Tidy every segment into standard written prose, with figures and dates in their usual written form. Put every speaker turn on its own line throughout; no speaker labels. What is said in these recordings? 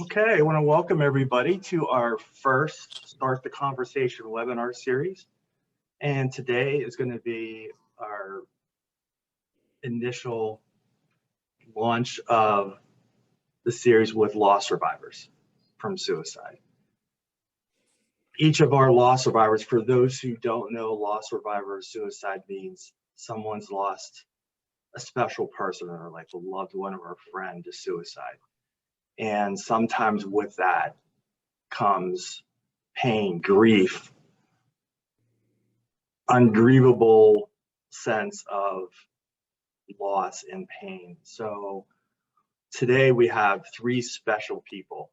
Okay, I want to welcome everybody to our first Start the Conversation webinar series. And today is going to be our initial launch of the series with loss survivors from suicide. Each of our loss survivors, for those who don't know, loss survivor of suicide means someone's lost a special person in their life, a loved one or a friend to suicide. And sometimes with that comes pain, grief, ungrievable sense of loss and pain. So today we have three special people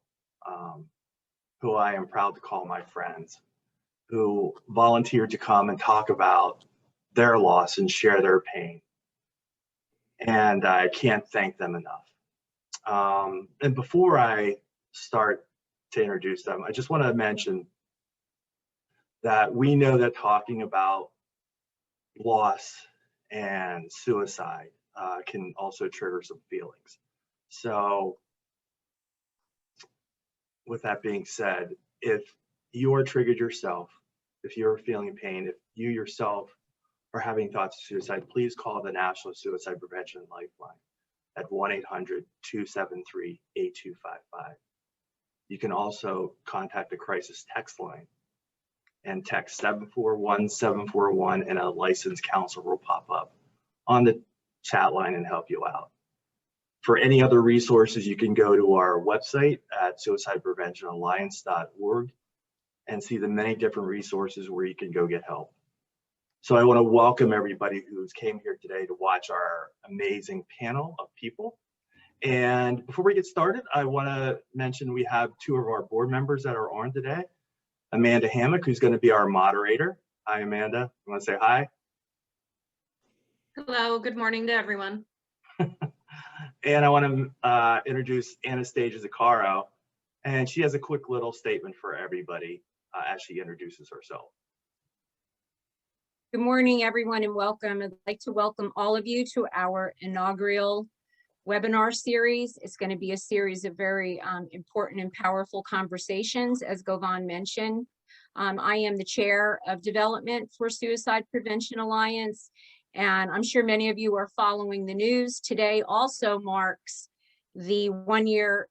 who I am proud to call my friends, who volunteered to come and talk about their loss and share their pain. And I can't thank them enough. And before I start to introduce them, I just want to mention that we know that talking about loss and suicide can also trigger some feelings. So with that being said, if you are triggered yourself, if you're feeling pain, if you yourself are having thoughts of suicide, please call the National Suicide Prevention Lifeline at 1-800-273-8255. You can also contact the crisis text line and text 741-741, and a licensed counselor will pop up on the chat line and help you out. For any other resources, you can go to our website at suicidepreventionalliance.org and see the many different resources where you can go get help. So I want to welcome everybody who's came here today to watch our amazing panel of people. And before we get started, I want to mention we have two of our board members that are on today. Amanda Hammock, who's going to be our moderator. Hi, Amanda. You want to say hi?
Hello, good morning to everyone.
And I want to introduce Anastasia Zaccaro, and she has a quick little statement for everybody as she introduces herself.
Good morning, everyone, and welcome. I'd like to welcome all of you to our inaugural webinar series. It's going to be a series of very important and powerful conversations, as Govan mentioned. I am the chair of development for Suicide Prevention Alliance, and I'm sure many of you are following the news. Today also marks the 1-year,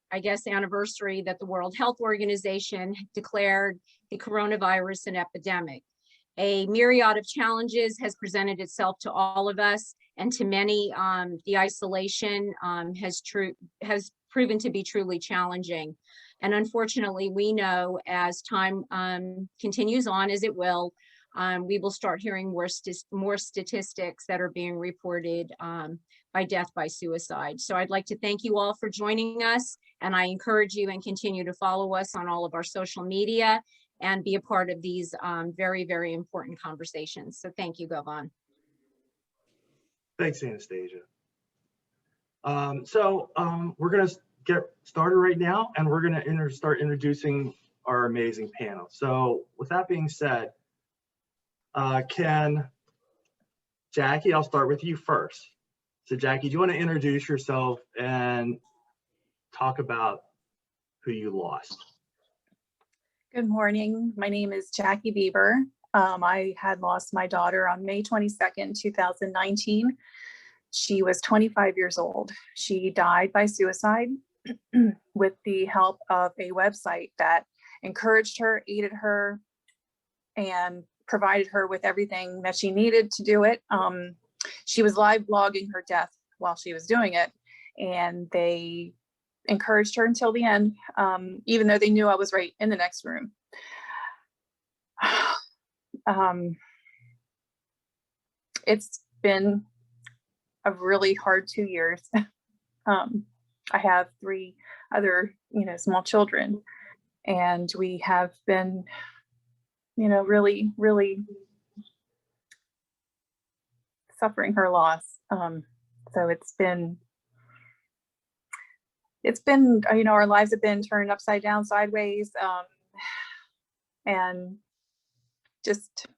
anniversary that the World Health Organization declared the coronavirus an epidemic. A myriad of challenges has presented itself to all of us, and to many, the isolation has proven to be truly challenging. And unfortunately, we know as time continues on, as it will, we will start hearing more statistics that are being reported by death by suicide. So I'd like to thank you all for joining us, and I encourage you and continue to follow us on all of our social media and be a part of these very, very important conversations. So thank you, Govan.
Thanks, Anastasia. We're going to get started right now, and we're going to start introducing our amazing panel. So with that being said, Jackie, I'll start with you first. So Jackie, do you want to introduce yourself and talk about who you lost?
Good morning. My name is Jackie Bieber. I had lost my daughter on May 22nd, 2019. She was 25 years old. She died by suicide with the help of a website that encouraged her, aided her, and provided her with everything that she needed to do it. She was live blogging her death while she was doing it, and they encouraged her until the end, even though they knew I was right in the next room. It's been a really hard 2 years. I have 3 other, small children, and we have been, really, really suffering her loss. So it's been, our lives have been turned upside down, sideways, and just,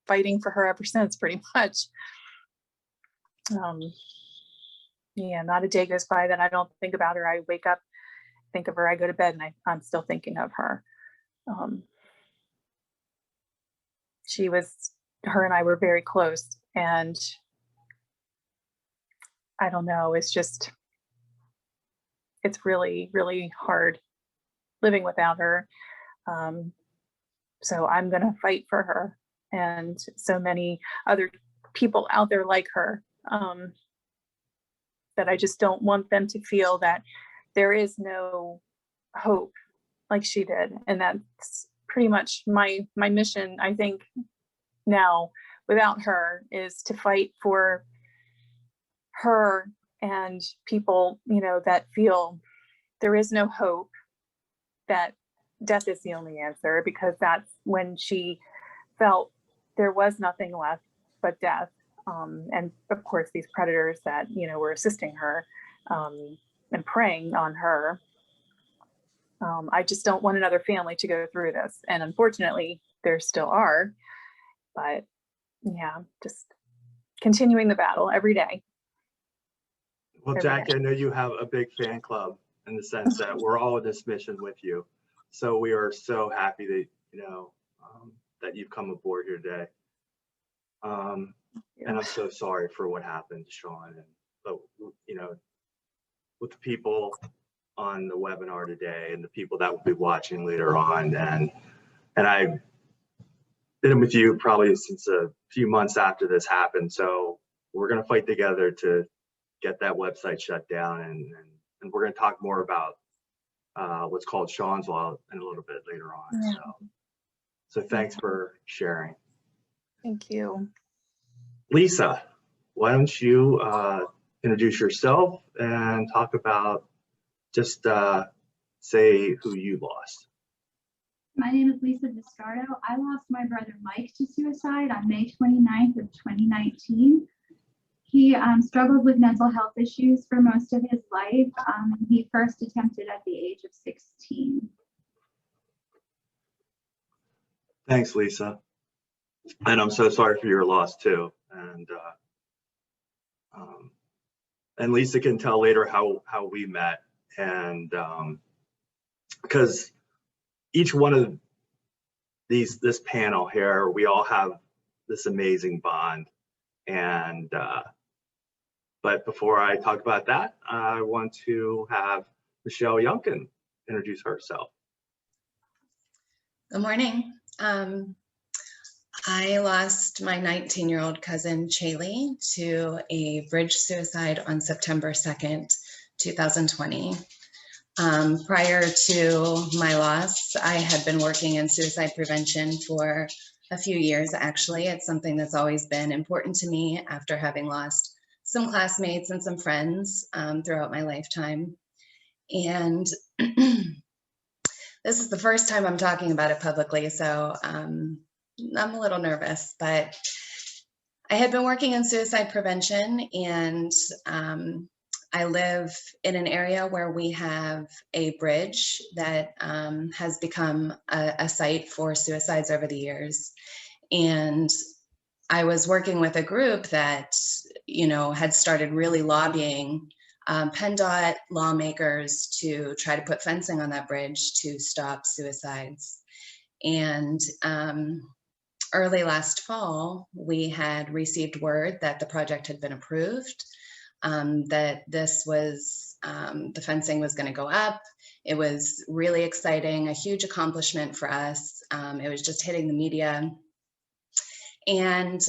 fighting for her ever since, pretty much. yeah, not a day goes by that I don't think about her. I wake up, think of her, I go to bed, and I'm still thinking of her. Her and I were very close, and I don't know, it's really, really hard living without her. So I'm going to fight for her and so many other people out there like her, that I just don't want them to feel that there is no hope like she did. And that's pretty much my mission, I think, now without her, is to fight for her and people, that feel there is no hope, that death is the only answer, because that's when she felt there was nothing left but death. And of course, these predators that, were assisting her, and preying on her. I just don't want another family to go through this. And unfortunately, there still are. But yeah, just continuing the battle every day.
Well, Jackie, I know you have a big fan club in the sense that we're all in this mission with you. So we are so happy that, that you've come aboard here today. And I'm so sorry for what happened to Sean. But with the people on the webinar today and the people that will be watching later on, and I've been with you probably since a few months after this happened. So we're going to fight together to get that website shut down, and we're going to talk more about what's called Sean's Law in a little bit later on.
Yeah.
So thanks for sharing.
Thank you.
Lisa, why don't you introduce yourself and talk about, just say who you lost.
My name is Lisa Viscardo. I lost my brother Mike to suicide on May 29th of 2019. He struggled with mental health issues for most of his life. He first attempted at the age of 16.
Thanks, Lisa. And I'm so sorry for your loss too. And Lisa can tell later how we met, and because each one of this panel here, we all have this amazing bond. And but before I talk about that, I want to have Michelle Youngkin introduce herself.
Good morning. I lost my 19-year-old cousin, Chile, to a bridge suicide on September 2nd, 2020. Prior to my loss, I had been working in suicide prevention for a few years, actually. It's something that's always been important to me after having lost some classmates and some friends throughout my lifetime. And this is the first time I'm talking about it publicly, so I'm a little nervous, but I had been working in suicide prevention, and I live in an area where we have a bridge that has become a site for suicides over the years. And I was working with a group that, had started really lobbying PennDOT lawmakers to try to put fencing on that bridge to stop suicides. And early last fall, we had received word that the project had been approved, that this was, the fencing was going to go up. It was really exciting, a huge accomplishment for us. It was just hitting the media. And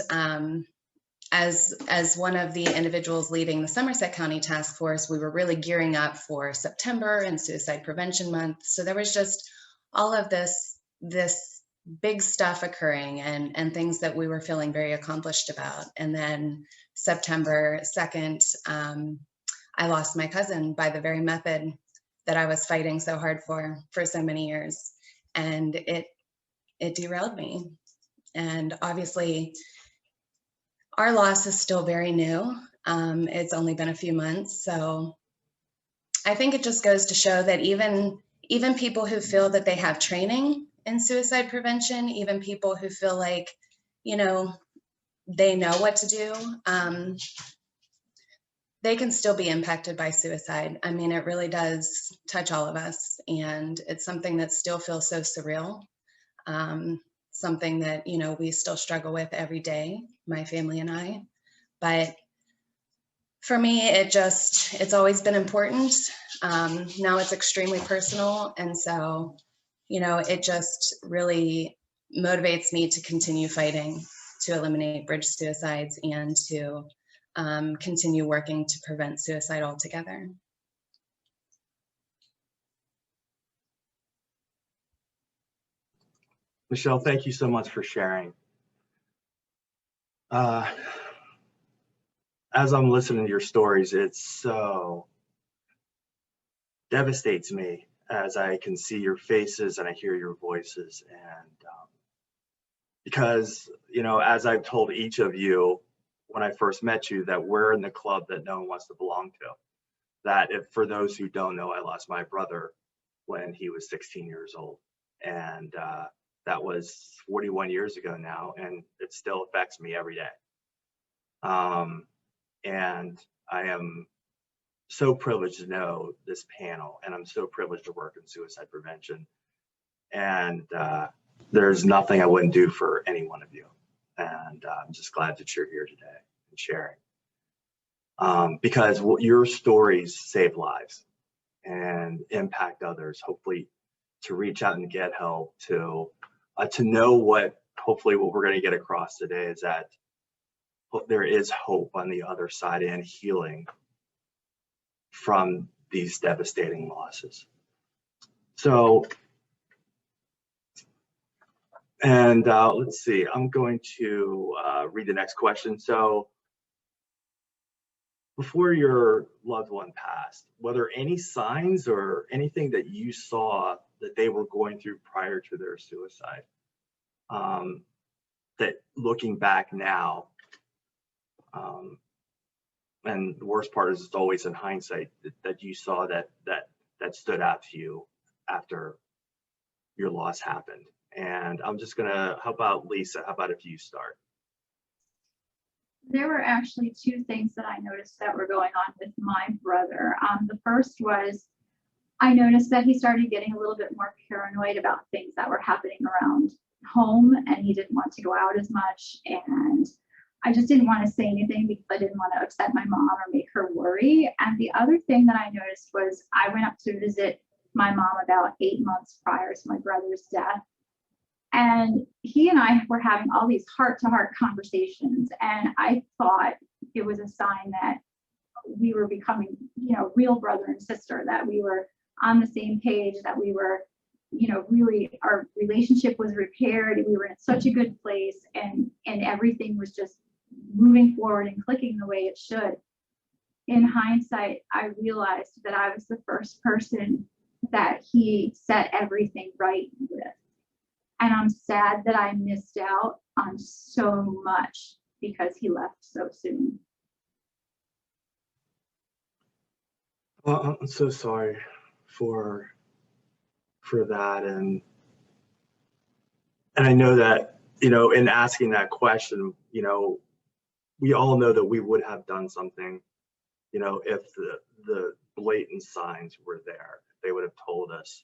as one of the individuals leading the Somerset County Task Force, we were really gearing up for September and Suicide Prevention Month. So there was just all of this big stuff occurring, and things that we were feeling very accomplished about. And then September 2nd, I lost my cousin by the very method that I was fighting so hard for so many years. And it derailed me. And obviously, our loss is still very new. It's only been a few months. So I think it just goes to show that even people who feel that they have training in suicide prevention, even people who feel like, they know what to do, they can still be impacted by suicide. I mean, it really does touch all of us, and it's something that still feels so surreal. Something that, you know, we still struggle with every day, my family and I. But for me, it's always been important. Now it's extremely personal. And so, you know, it just really motivates me to continue fighting to eliminate bridge suicides and to continue working to prevent suicide altogether.
Michelle, thank you so much for sharing. As I'm listening to your stories, it so devastates me as I can see your faces and I hear your voices. And because, you know, as I've told each of you when I first met you, that we're in the club that no one wants to belong to. That if, for those who don't know, I lost my brother when he was 16 years old. And that was 41 years ago now, and it still affects me every day. And I am so privileged to know this panel, and I'm so privileged to work in suicide prevention. And there's nothing I wouldn't do for any one of you. And I'm just glad that you're here today and sharing. Because your stories save lives and impact others, hopefully to reach out and get help, to know what, hopefully what we're going to get across today is that there is hope on the other side and healing from these devastating losses. So, and let's see, I'm going to read the next question. So, before your loved one passed, were there any signs or anything that you saw that they were going through prior to their suicide? That looking back now, and the worst part is it's always in hindsight, that you saw that stood out to you after your loss happened. And I'm just gonna, how about Lisa, how about if you start?
There were actually two things that I noticed that were going on with my brother. The first was I noticed that he started getting a little bit more paranoid about things that were happening around home, and he didn't want to go out as much. And I just didn't want to say anything because I didn't want to upset my mom or make her worry. And the other thing that I noticed was I went up to visit my mom about 8 months prior to my brother's death. And he and I were having all these heart-to-heart conversations. And I thought it was a sign that we were becoming, you know, real brother and sister, that we were on the same page, that we were, you know, really our relationship was repaired. We were in such a good place, and everything was just moving forward and clicking the way it should. In hindsight, I realized that I was the first person that he set everything right with. And I'm sad that I missed out on so much because he left so soon.
Well, I'm so sorry for that, and I know that, you know, in asking that question, you know, we all know that we would have done something, you know, if the blatant signs were there. If they would have told us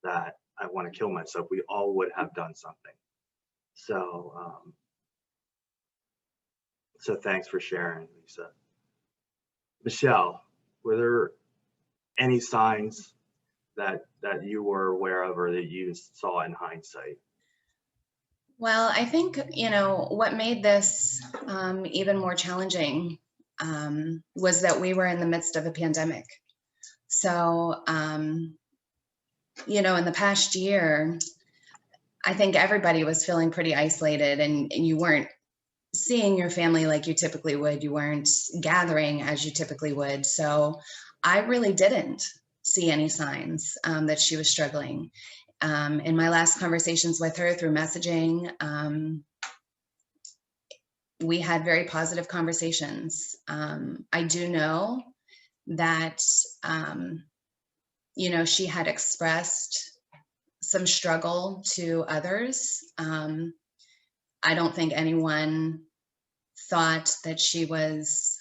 that I want to kill myself, we all would have done something. So so thanks for sharing, Lisa. Michelle, were there any signs that you were aware of or that you saw in hindsight?
Well, I think, you know, what made this even more challenging was that we were in the midst of a pandemic. So, you know, in the past year, I think everybody was feeling pretty isolated, and you weren't seeing your family like you typically would. You weren't gathering as you typically would. So I really didn't see any signs that she was struggling. In my last conversations with her through messaging, we had very positive conversations. I do know that, you know, she had expressed some struggle to others. I don't think anyone thought that she was,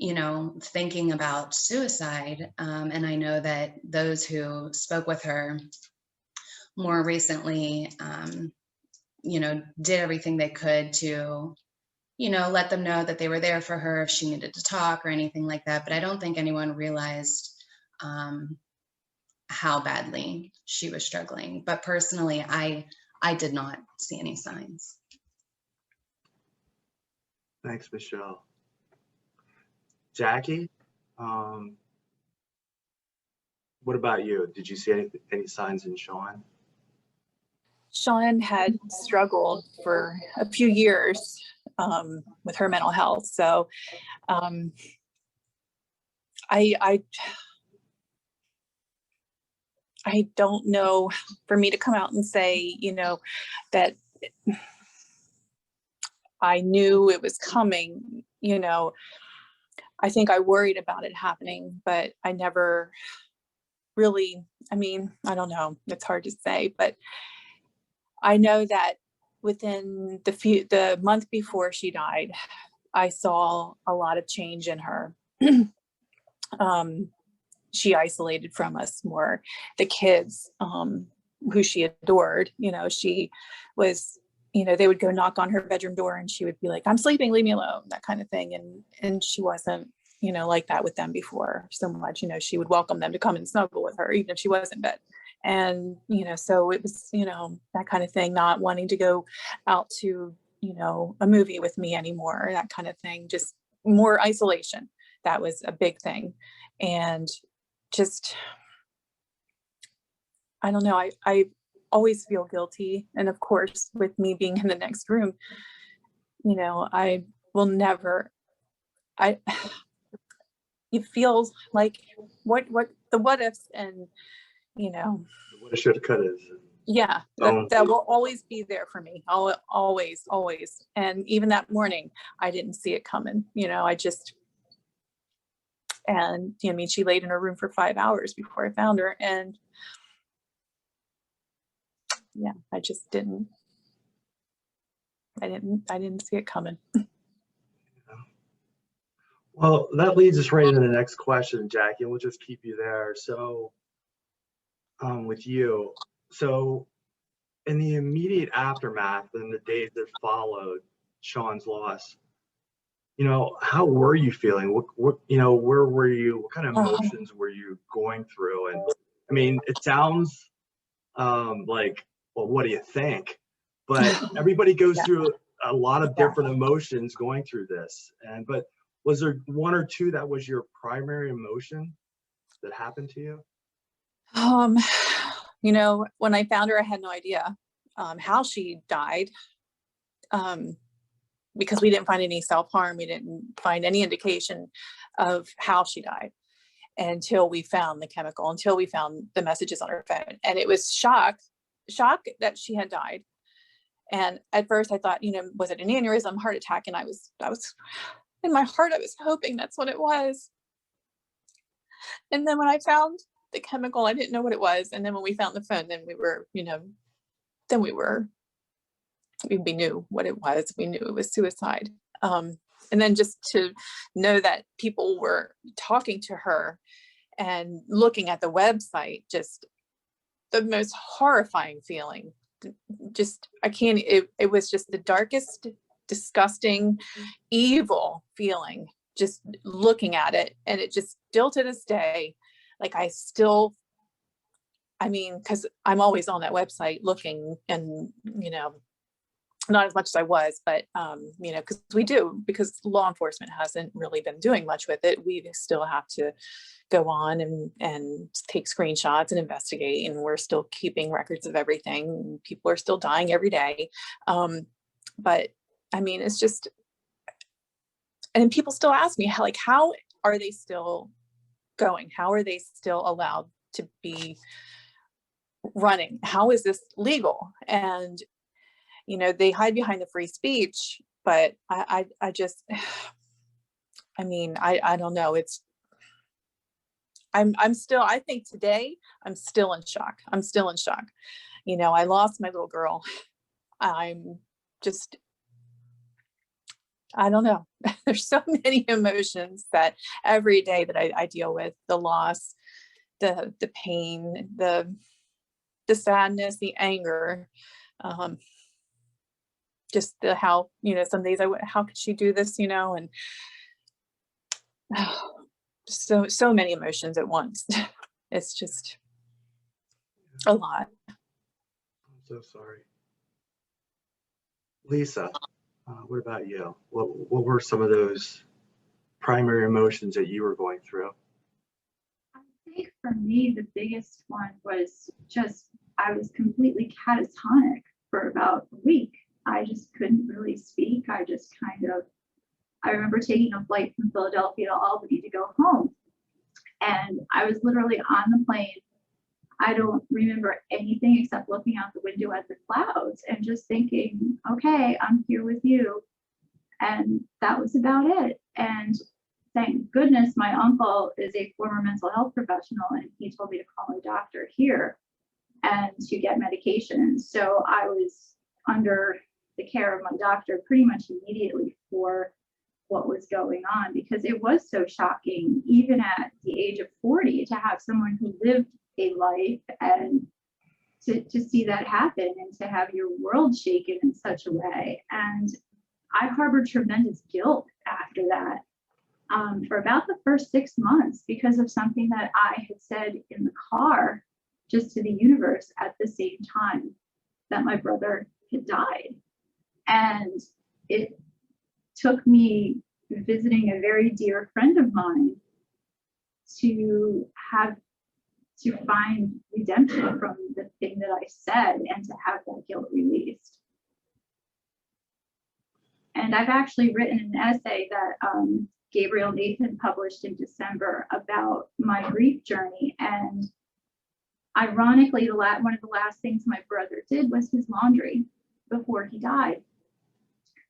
you know, thinking about suicide. And I know that those who spoke with her more recently, you know, did everything they could to, you know, let them know that they were there for her if she needed to talk or anything like that. But I don't think anyone realized how badly she was struggling. But personally, I did not see any signs.
Thanks, Michelle. Jackie, what about you? Did you see any signs in Sean?
Sean had struggled for a few years with her mental health. So I don't know, for me to come out and say, you know, that I knew it was coming, you know, I think I worried about it happening, but I never really, I mean, I don't know, it's hard to say, but I know that within the month before she died, I saw a lot of change in her. She isolated from us more. The kids, who she adored, you know, she was, you know, they would go knock on her bedroom door and she would be like, I'm sleeping, leave me alone, that kind of thing. And she wasn't, you know, like that with them before so much. You know, she would welcome them to come and snuggle with her, even if she was in bed. And, you know, so it was, you know, that kind of thing, not wanting to go out to, you know, a movie with me anymore, that kind of thing, just more isolation. That was a big thing. And just, I don't know, I always feel guilty. And of course, with me being in the next room, you know, I will never, it feels like what ifs, and, you know,
What a shoulda, coulda.
yeah, that will always be there for me. I'll always. And even that morning, I didn't see it coming, you know, and I mean, she laid in her room for 5 hours before I found her. And yeah, I just didn't see it coming.
Well, that leads us right into the next question, Jackie, and we'll just keep you there. So with you, so in the immediate aftermath and the days that followed Sean's loss, you know, how were you feeling? What you know, where were you? What kind of emotions were you going through? And I mean, it sounds like, well, what do you think? But everybody goes through a lot of different emotions going through this. But was there one or two that was your primary emotion that happened to you?
You know, when I found her, I had no idea how she died, because we didn't find any self-harm. We didn't find any indication of how she died until we found the chemical, until we found the messages on her phone. And it was shock that she had died. And at first I thought, you know, was it an aneurysm, heart attack? And I was in my heart, I was hoping that's what it was. And then when I found the chemical, I didn't know what it was. And then when we found the phone, then we were, you know, we knew what it was. We knew it was suicide. And then just to know that people were talking to her and looking at the website, just the most horrifying feeling. Just, I can't, it was just the darkest, disgusting, evil feeling, just looking at it. And it just still to this day, like I mean, because I'm always on that website looking, and, you know, not as much as I was, but, you know, because law enforcement hasn't really been doing much with it. We still have to go on and take screenshots and investigate, and we're still keeping records of everything. People are still dying every day. But I mean, it's just, and people still ask me how are they still going? How are they still allowed to be running? How is this legal? And, you know, they hide behind the free speech, but I just, I mean, I don't know. I'm still, I think today I'm still in shock. You know, I lost my little girl. I'm just, I don't know. There's so many emotions that every day that I deal with: the loss, the pain, the sadness, the anger, just the how, some days how could she do this, and so many emotions at once. It's just a lot.
I'm so sorry. Lisa, what about you? What were some of those primary emotions that you were going through?
I think for me, the biggest one was just I was completely catatonic for about a week. I just couldn't really speak. I remember taking a flight from Philadelphia to Albany to go home. And I was literally on the plane. I don't remember anything except looking out the window at the clouds and just thinking, okay, I'm here with you. And that was about it. And thank goodness my uncle is a former mental health professional, and he told me to call a doctor here and to get medication. So I was under the care of my doctor pretty much immediately for what was going on, because it was so shocking, even at the age of 40, to have someone who lived a life and to see that happen and to have your world shaken in such a way. And I harbored tremendous guilt after that for about the first 6 months, because of something that I had said in the car just to the universe at the same time that my brother had died. And it took me visiting a very dear friend of mine to find redemption from the thing that I said and to have that guilt released. And I've actually written an essay that Gabriel Nathan published in December about my grief journey. And ironically, one of the last things my brother did was his laundry before he died.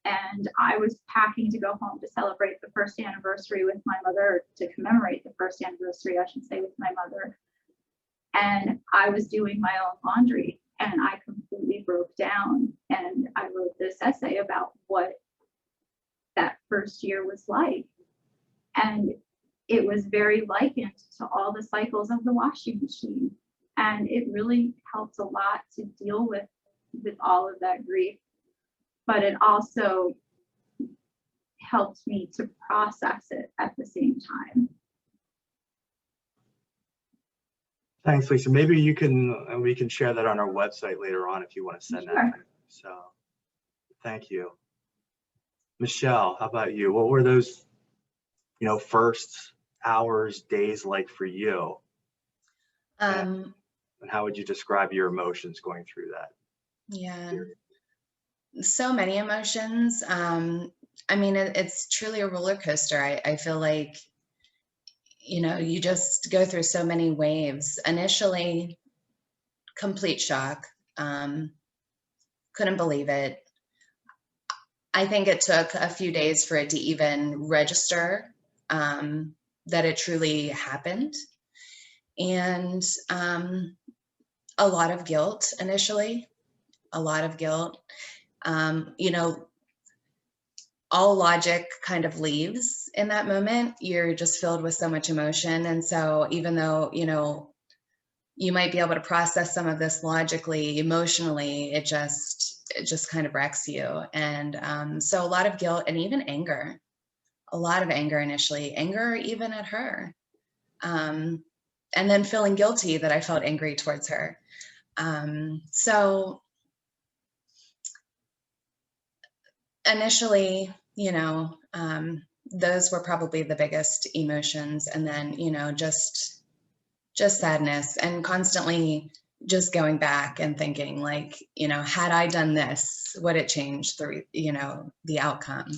And I was packing to go home to celebrate the first anniversary with my mother, to commemorate the first anniversary, I should say, with my mother. And I was doing my own laundry, and I completely broke down. And I wrote this essay about what that first year was like. And it was very likened to all the cycles of the washing machine. And it really helped a lot to deal with all of that grief. But it also helped me to process it at the same time.
Thanks, Lisa. Maybe we can share that on our website later on if you want to send
Sure.
that. So thank you. Michelle, how about you? What were those, first hours, days like for you? And how would you describe your emotions going through that?
Yeah,
period?
so many emotions. I mean, it's truly a roller coaster. I feel like, you just go through so many waves. Initially, complete shock. Couldn't believe it. I think it took a few days for it to even register that it truly happened. And a lot of guilt initially, a lot of guilt. All logic kind of leaves in that moment. You're just filled with so much emotion. And so even though, you might be able to process some of this logically, emotionally, it just kind of wrecks you. And so a lot of guilt and even anger, a lot of anger initially, anger even at her. And then feeling guilty that I felt angry towards her. So initially, those were probably the biggest emotions. And then, just sadness, and constantly just going back and thinking like, had I done this, would it change the outcome?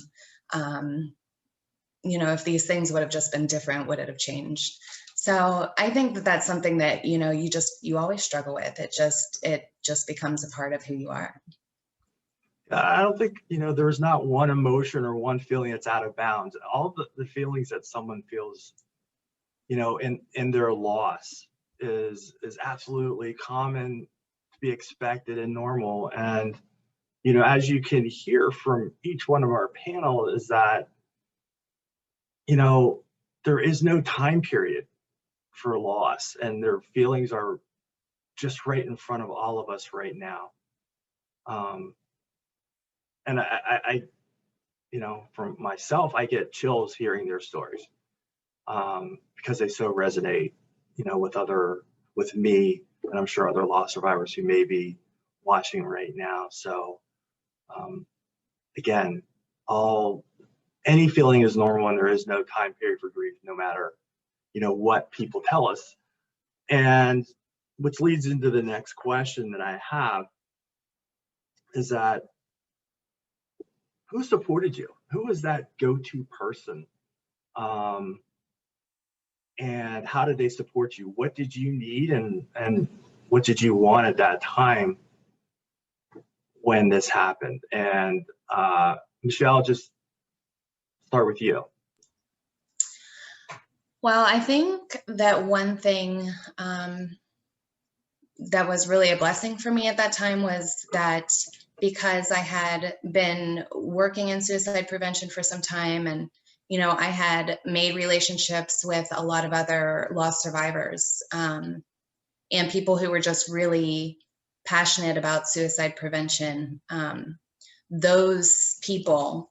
If these things would have just been different, would it have changed? So I think that that's something that, you always struggle with. It just becomes a part of who you are.
I don't think, there's not one emotion or one feeling that's out of bounds. All the feelings that someone feels, in their loss is absolutely common, to be expected and normal. And, you know, as you can hear from each one of our panel, is that, you know, there is no time period for loss, and their feelings are just right in front of all of us right now. And I you know, from myself, I get chills hearing their stories, because they so resonate, you know, with me, and I'm sure other loss survivors who may be watching right now. So again, any feeling is normal, and there is no time period for grief, no matter, you know, what people tell us. And which leads into the next question that I have, is that who supported you? Who was that go-to person? And how did they support you? What did you need, and what did you want at that time when this happened? And Michelle, just start with you.
Well, I think that one thing that was really a blessing for me at that time was that because I had been working in suicide prevention for some time, and you know, I had made relationships with a lot of other loss survivors, and people who were just really passionate about suicide prevention. Those people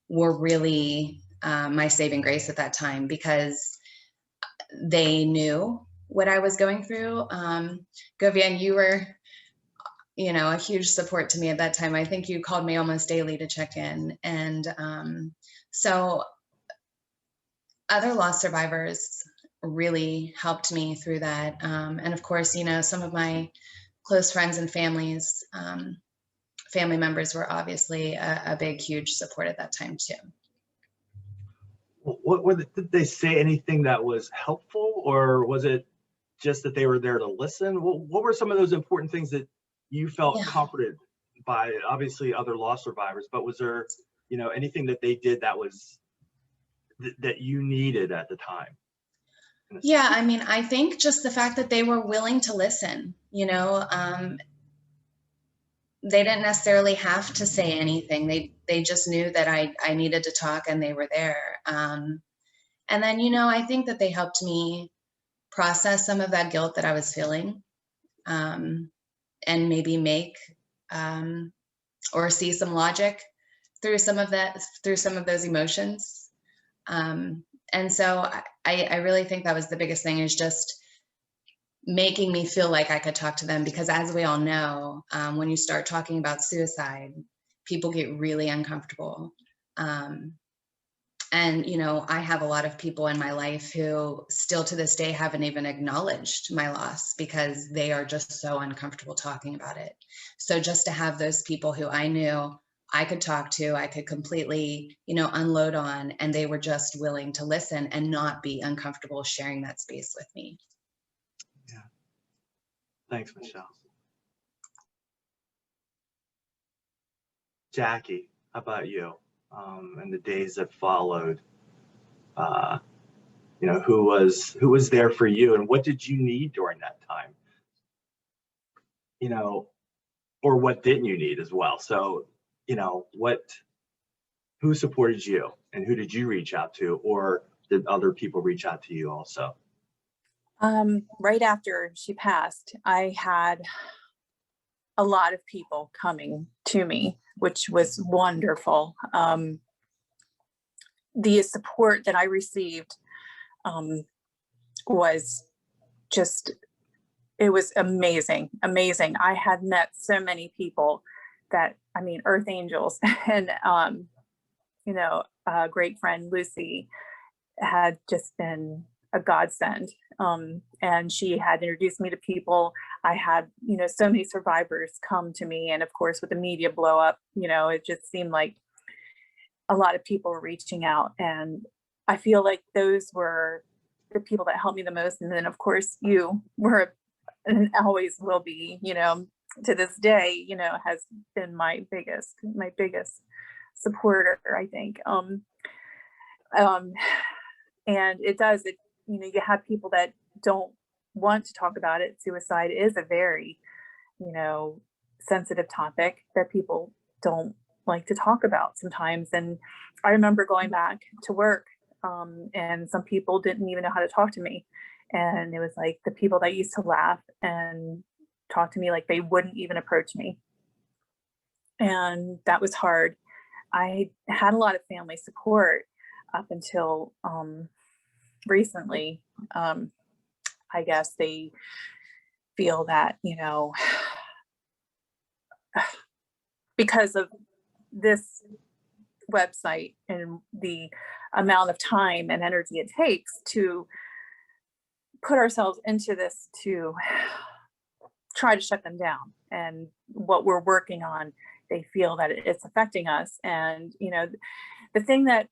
were really my saving grace at that time, because they knew what I was going through. Govian, you were, you know, a huge support to me at that time. I think you called me almost daily to check in. And so other loss survivors really helped me through that. And of course, you know, some of my close friends and family members were obviously a big, huge support at that time too.
Did they say anything that was helpful, or was it just that they were there to listen? What were some of those important things that you felt comforted by? Obviously other loss survivors, but was there, you know, anything that they did that was that you needed at the time?
Yeah, I mean, I think just the fact that they were willing to listen, you know, they didn't necessarily have to say anything. They just knew that I needed to talk, and they were there. And then, you know, I think that they helped me process some of that guilt that I was feeling, and maybe make or see some logic through some of those emotions. And so I really think that was the biggest thing, is just making me feel like I could talk to them, because as we all know, when you start talking about suicide, people get really uncomfortable. And, you know, I have a lot of people in my life who still to this day haven't even acknowledged my loss, because they are just so uncomfortable talking about it. So just to have those people who I knew I could talk to, I could completely, you know, unload on, and they were just willing to listen and not be uncomfortable sharing that space with me.
Yeah. Thanks, Michelle. Jackie, how about you? And the days that followed, you know, who was there for you, and what did you need during that time? You know, or what didn't you need as well? So, you know, who supported you, and who did you reach out to, or did other people reach out to you also?
Right after she passed, I had a lot of people coming to me, which was wonderful. The support that I received was just, it was amazing, amazing. I had met so many people that, I mean, earth angels. And, you know, a great friend, Lucy, had just been a godsend. And she had introduced me to people. I had, you know, so many survivors come to me. And of course, with the media blow up, you know, it just seemed like a lot of people were reaching out. And I feel like those were the people that helped me the most. And then of course you were, and always will be, you know, to this day, you know, has been my biggest supporter, I think. And it does, you know, you have people that don't want to talk about it. Suicide is a very, you know, sensitive topic that people don't like to talk about sometimes. And I remember going back to work, and some people didn't even know how to talk to me. And it was like the people that used to laugh and talk to me, like they wouldn't even approach me. And that was hard. I had a lot of family support up until recently. I guess they feel that, you know, because of this website and the amount of time and energy it takes to put ourselves into this, to try to shut them down, and what we're working on, they feel that it's affecting us. And you know, the thing that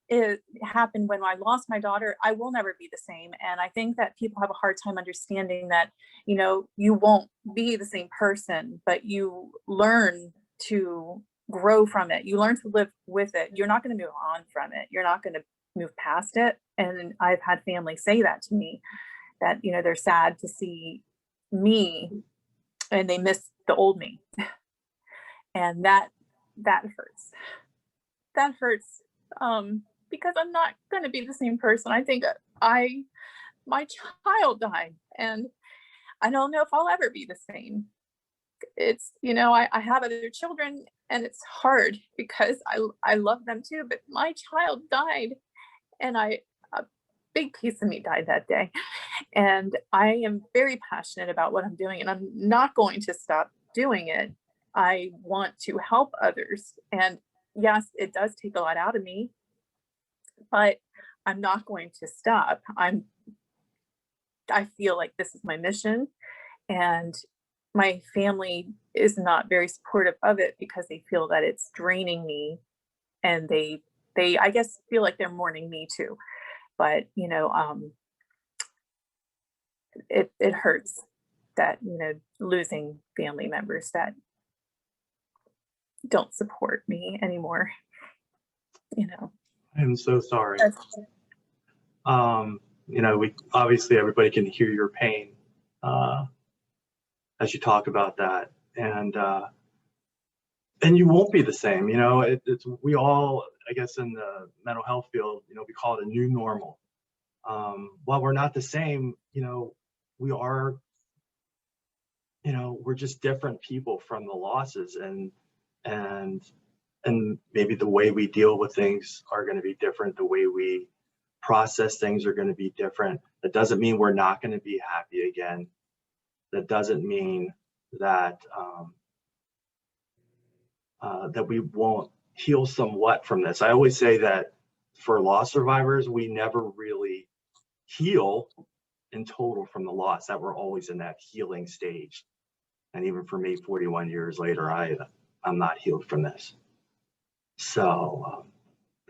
happened when I lost my daughter, I will never be the same. And I think that people have a hard time understanding that, you know, you won't be the same person, but you learn to grow from it. You learn to live with it. You're not going to move on from it. You're not going to move past it. And I've had family say that to me, that, you know, they're sad to see me and they miss the old me. And that hurts. That hurts. Because I'm not going to be the same person. I think my child died, and I don't know if I'll ever be the same. It's, you know, I have other children, and it's hard because I love them too, but my child died, and a big piece of me died that day. And I am very passionate about what I'm doing, and I'm not going to stop doing it. I want to help others. And yes, it does take a lot out of me, but I'm not going to stop. I feel like this is my mission, and my family is not very supportive of it because they feel that it's draining me, and they I guess feel like they're mourning me too. But you know, it hurts that, you know, losing family members that don't support me anymore, you know.
I'm so sorry. You know, we obviously, everybody can hear your pain as you talk about that, and you won't be the same. You know, we all, I guess, in the mental health field, you know, we call it a new normal. While we're not the same, you know, we are, you know, we're just different people from the losses, and maybe the way we deal with things are going to be different. The way we process things are going to be different. That doesn't mean we're not going to be happy again. That doesn't mean that that we won't heal somewhat from this. I always say that for loss survivors, we never really heal in total from the loss, that we're always in that healing stage. And even for me, 41 years later, I'm not healed from this. So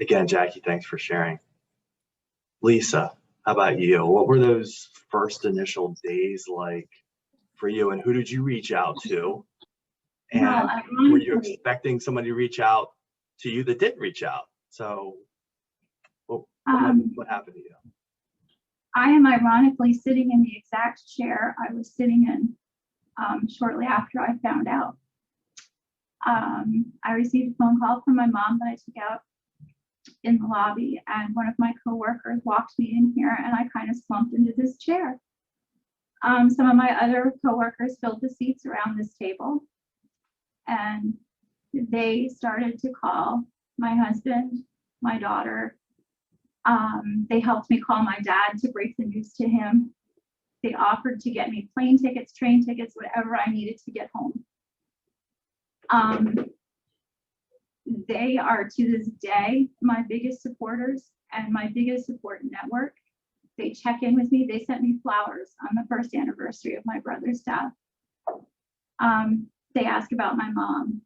again, Jackie, thanks for sharing. Lisa, how about you? What were those first initial days like for you, and who did you reach out to? And were you expecting somebody to reach out to you that didn't reach out? So what happened to you?
I am ironically sitting in the exact chair I was sitting in shortly after I found out. I received a phone call from my mom that I took out in the lobby, and one of my coworkers walked me in here, and I kind of slumped into this chair. Some of my other coworkers filled the seats around this table, and they started to call my husband, my daughter. They helped me call my dad to break the news to him. They offered to get me plane tickets, train tickets, whatever I needed to get home. They are, to this day, my biggest supporters and my biggest support network. They check in with me. They sent me flowers on the first anniversary of my brother's death. They ask about my mom.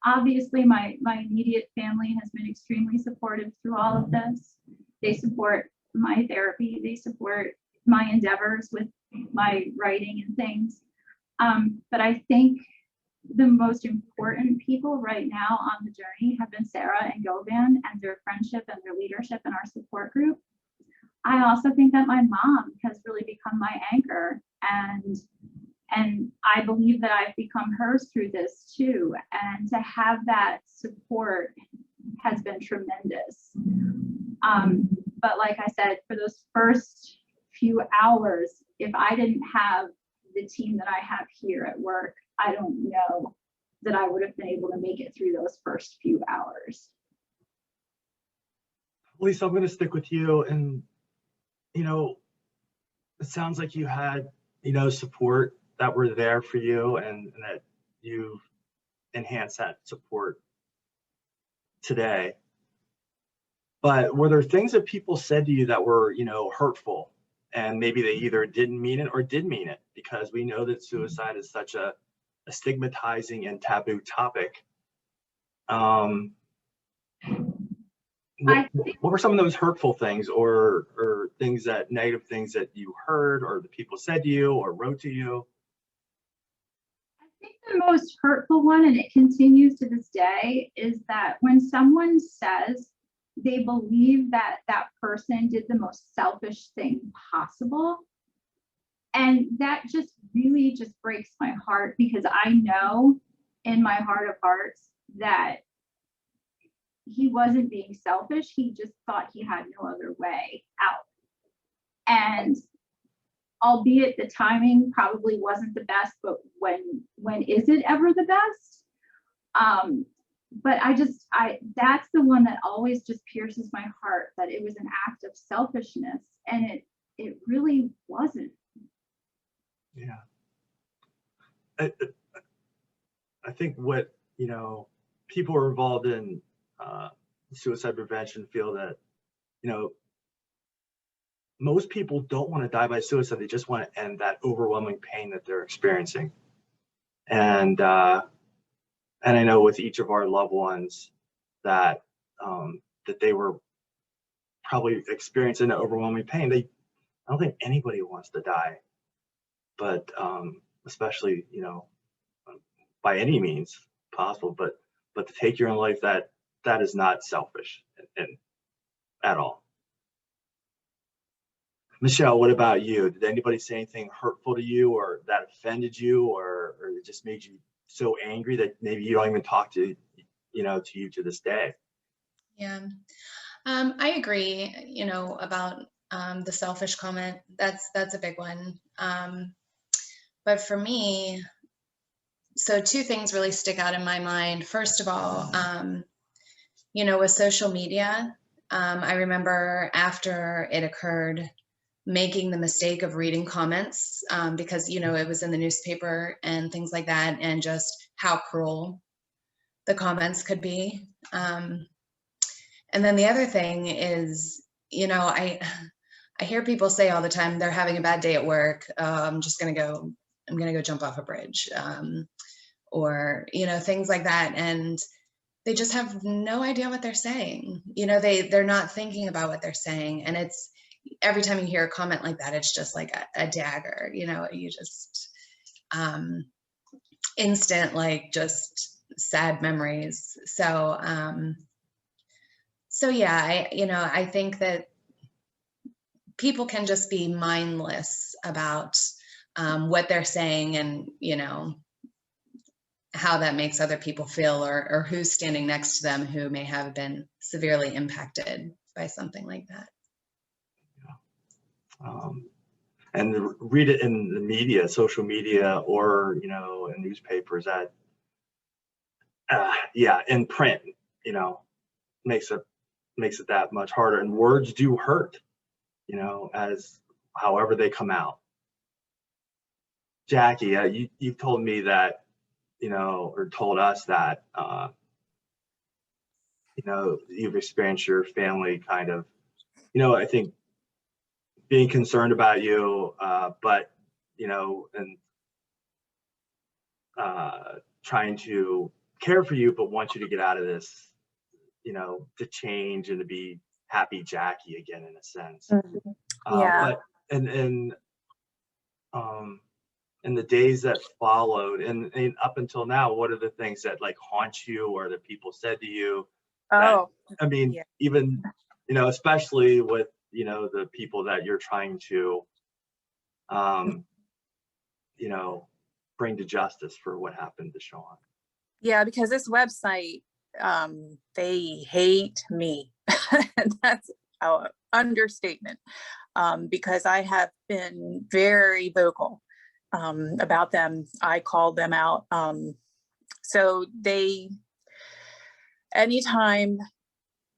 Obviously, my immediate family has been extremely supportive through all of this. They support my therapy. They support my endeavors with my writing and things. But I think the most important people right now on the journey have been Sarah and Govan and their friendship and their leadership in our support group. I also think that my mom has really become my anchor, And I believe that I've become hers through this too. And to have that support has been tremendous. But like I said, for those first few hours, if I didn't have the team that I have here at work, I don't know that I would have been able to make it through those first few hours.
Lisa, I'm going to stick with you. And, it sounds like you had, support that were there for you, and that you've enhanced that support today. But were there things that people said to you that were, hurtful, and maybe they either didn't mean it or did mean it? Because we know that suicide is such a stigmatizing and taboo topic. What were some of those hurtful things, or things that negative things that you heard, or the people said to you or wrote to you?
I think the most hurtful one, and it continues to this day, is that when someone says they believe that that person did the most selfish thing possible, and that just really just breaks my heart, because I know in my heart of hearts that he wasn't being selfish. He just thought he had no other way out. And albeit the timing probably wasn't the best, but when is it ever the best? But that's the one that always just pierces my heart, that it was an act of selfishness, and it really wasn't.
Yeah. I think what, people are involved in suicide prevention feel that, most people don't want to die by suicide. They just want to end that overwhelming pain that they're experiencing. And I know with each of our loved ones that that they were probably experiencing that overwhelming pain. I don't think anybody wants to die, but especially, by any means possible, but to take your own life, that is not selfish and at all. Michelle, what about you? Did anybody say anything hurtful to you, or that offended you, or it just made you so angry that maybe you don't even talk to you to this day?
Yeah, I agree, about the selfish comment. That's a big one. But for me, so two things really stick out in my mind. First of all, with social media, I remember after it occurred, making the mistake of reading comments, because, it was in the newspaper and things like that, and just how cruel the comments could be. And then the other thing is, I hear people say all the time they're having a bad day at work. I'm going to go jump off a bridge, or, things like that. And they just have no idea what they're saying. They're not thinking about what they're saying. And it's, every time you hear a comment like that, it's just like a dagger, you just, instant, like, just sad memories. So yeah, I think that people can just be mindless about what they're saying, and, how that makes other people feel, or who's standing next to them who may have been severely impacted by something like that.
And read it in the media, social media, or, in newspapers, that, in print, makes it that much harder. And words do hurt, as however they come out. Jackie, you told me that, or told us that, you've experienced your family kind of, I think, being concerned about you, but, and trying to care for you, but want you to get out of this, to change and to be happy Jackie again, in a sense.
Mm-hmm. Yeah.
But in the days that followed, and up until now, what are the things that like haunt you, or that people said to you?
Oh,
I mean,
yeah.
even, especially with, the people that you're trying to, bring to justice for what happened to Sean?
Yeah, because this website, they hate me. That's an understatement, because I have been very vocal about them. I called them out. So anytime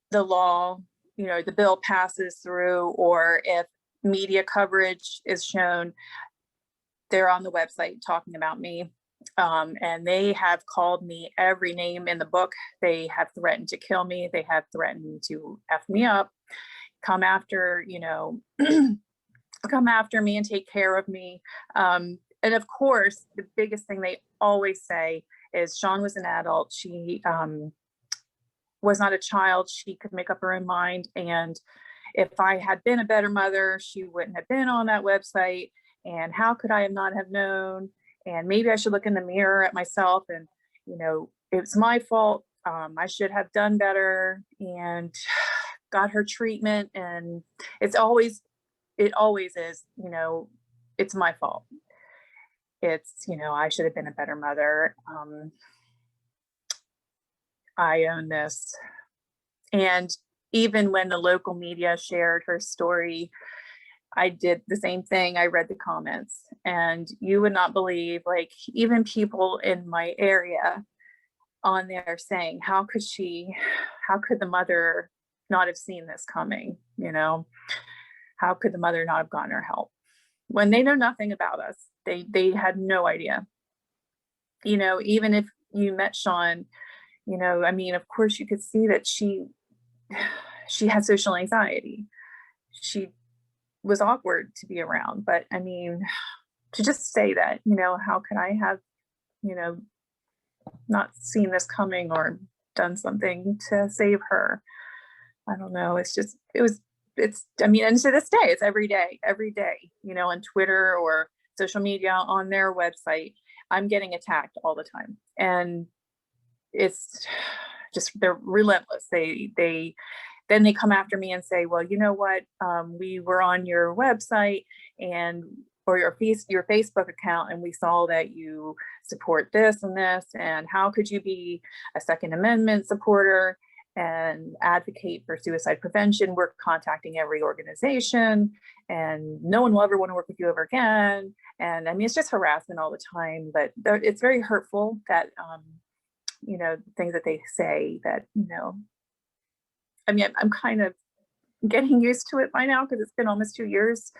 the law, the bill passes through, or if media coverage is shown, they're on the website talking about me. And they have called me every name in the book. They have threatened to kill me. They have threatened to F me up, come after, come after me and take care of me. And of course, the biggest thing they always say is Sean was an adult. She was not a child. She could make up her own mind. And if I had been a better mother, she wouldn't have been on that website. And how could I not have known? And maybe I should look in the mirror at myself, and, it's my fault. I should have done better and got her treatment. And it always is, it's my fault. It's, I should have been a better mother. I own this. And even when the local media shared her story, I did the same thing. I read the comments, and you would not believe, like, even people in my area on there saying, how could the mother not have seen this coming? How could the mother not have gotten her help when they know nothing about us? They had no idea. Even if you met Sean, of course you could see that she had social anxiety. She was awkward to be around, but to just say that, how could I have, not seen this coming or done something to save her? I don't know. And to this day, it's every day, on Twitter or social media, on their website, I'm getting attacked all the time. And it's just, they're relentless. Then they come after me and say, well, you know what? We were on your website or your Facebook account, and we saw that you support this and this. And how could you be a Second Amendment supporter and advocate for suicide prevention? We're contacting every organization, and no one will ever want to work with you ever again. And it's just harassment all the time. But it's very hurtful that, things that they say that, I'm kind of getting used to it by now, because it's been almost 2 years,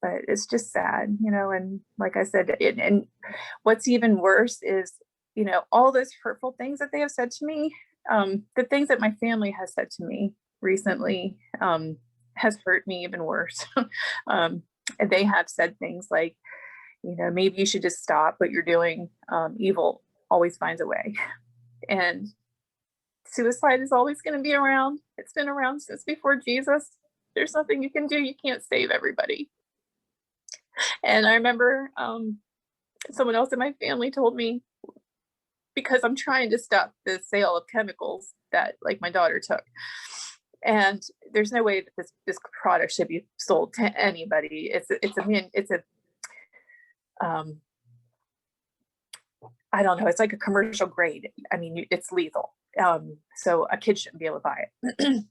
but it's just sad, and like I said, and what's even worse is, all those hurtful things that they have said to me, the things that my family has said to me recently, has hurt me even worse. And they have said things like, maybe you should just stop what you're doing. Evil always finds a way. And suicide is always going to be around. It's been around since before Jesus. There's nothing you can do. You can't save everybody. And I remember someone else in my family told me, because I'm trying to stop the sale of chemicals that, like, my daughter took. And there's no way that this product should be sold to anybody. I don't know. It's like a commercial grade. It's lethal. So a kid shouldn't be able to buy it.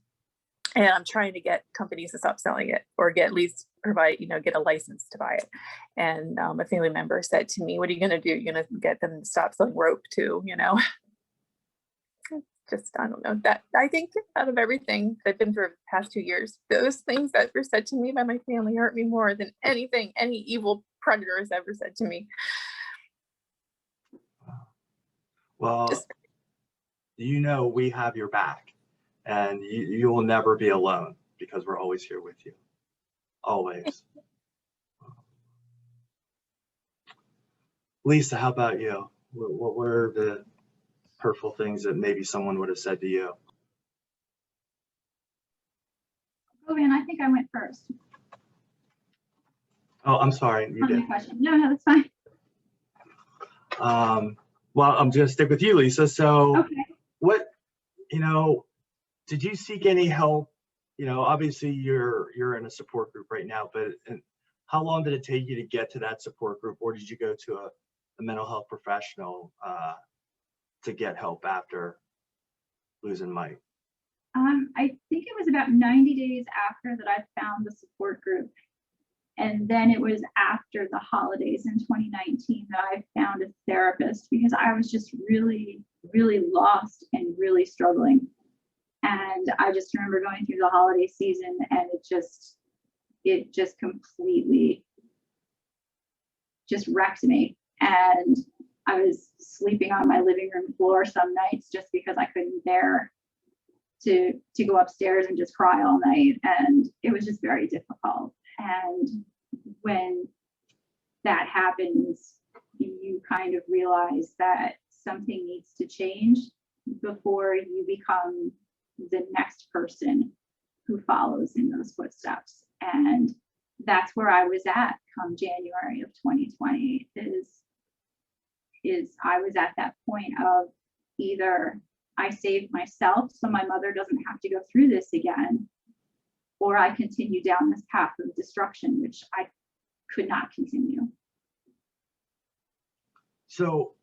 And I'm trying to get companies to stop selling it, or get at least provide, get a license to buy it. And a family member said to me, what are you going to do? You're going to get them to stop selling rope too, Just, I don't know, that I think out of everything that I've been through the past 2 years, those things that were said to me by my family hurt me more than anything any evil predator has ever said to me.
Well, we have your back, and you will never be alone, because we're always here with you. Always. Lisa, how about you? What were the hurtful things that maybe someone would have said to you?
Oh, man, I think I went first.
Oh, I'm sorry. You did.
Question. No, that's fine.
Well, I'm going to stick with you, Lisa. So
Okay.
what, did you seek any help? Obviously you're in a support group right now, but how long did it take you to get to that support group? Or did you go to a mental health professional to get help after losing Mike?
I think it was about 90 days after that I found the support group. And then it was after the holidays in 2019 that I found a therapist, because I was just really, really lost and really struggling. And I just remember going through the holiday season, and it just completely just wrecked me. And I was sleeping on my living room floor some nights just because I couldn't bear to go upstairs and just cry all night. And it was just very difficult. And when that happens, you kind of realize that something needs to change before you become the next person who follows in those footsteps. And that's where I was at come January of 2020, is I was at that point of either I saved myself so my mother doesn't have to go through this again, or I continue down this path of destruction, which I could not continue.
So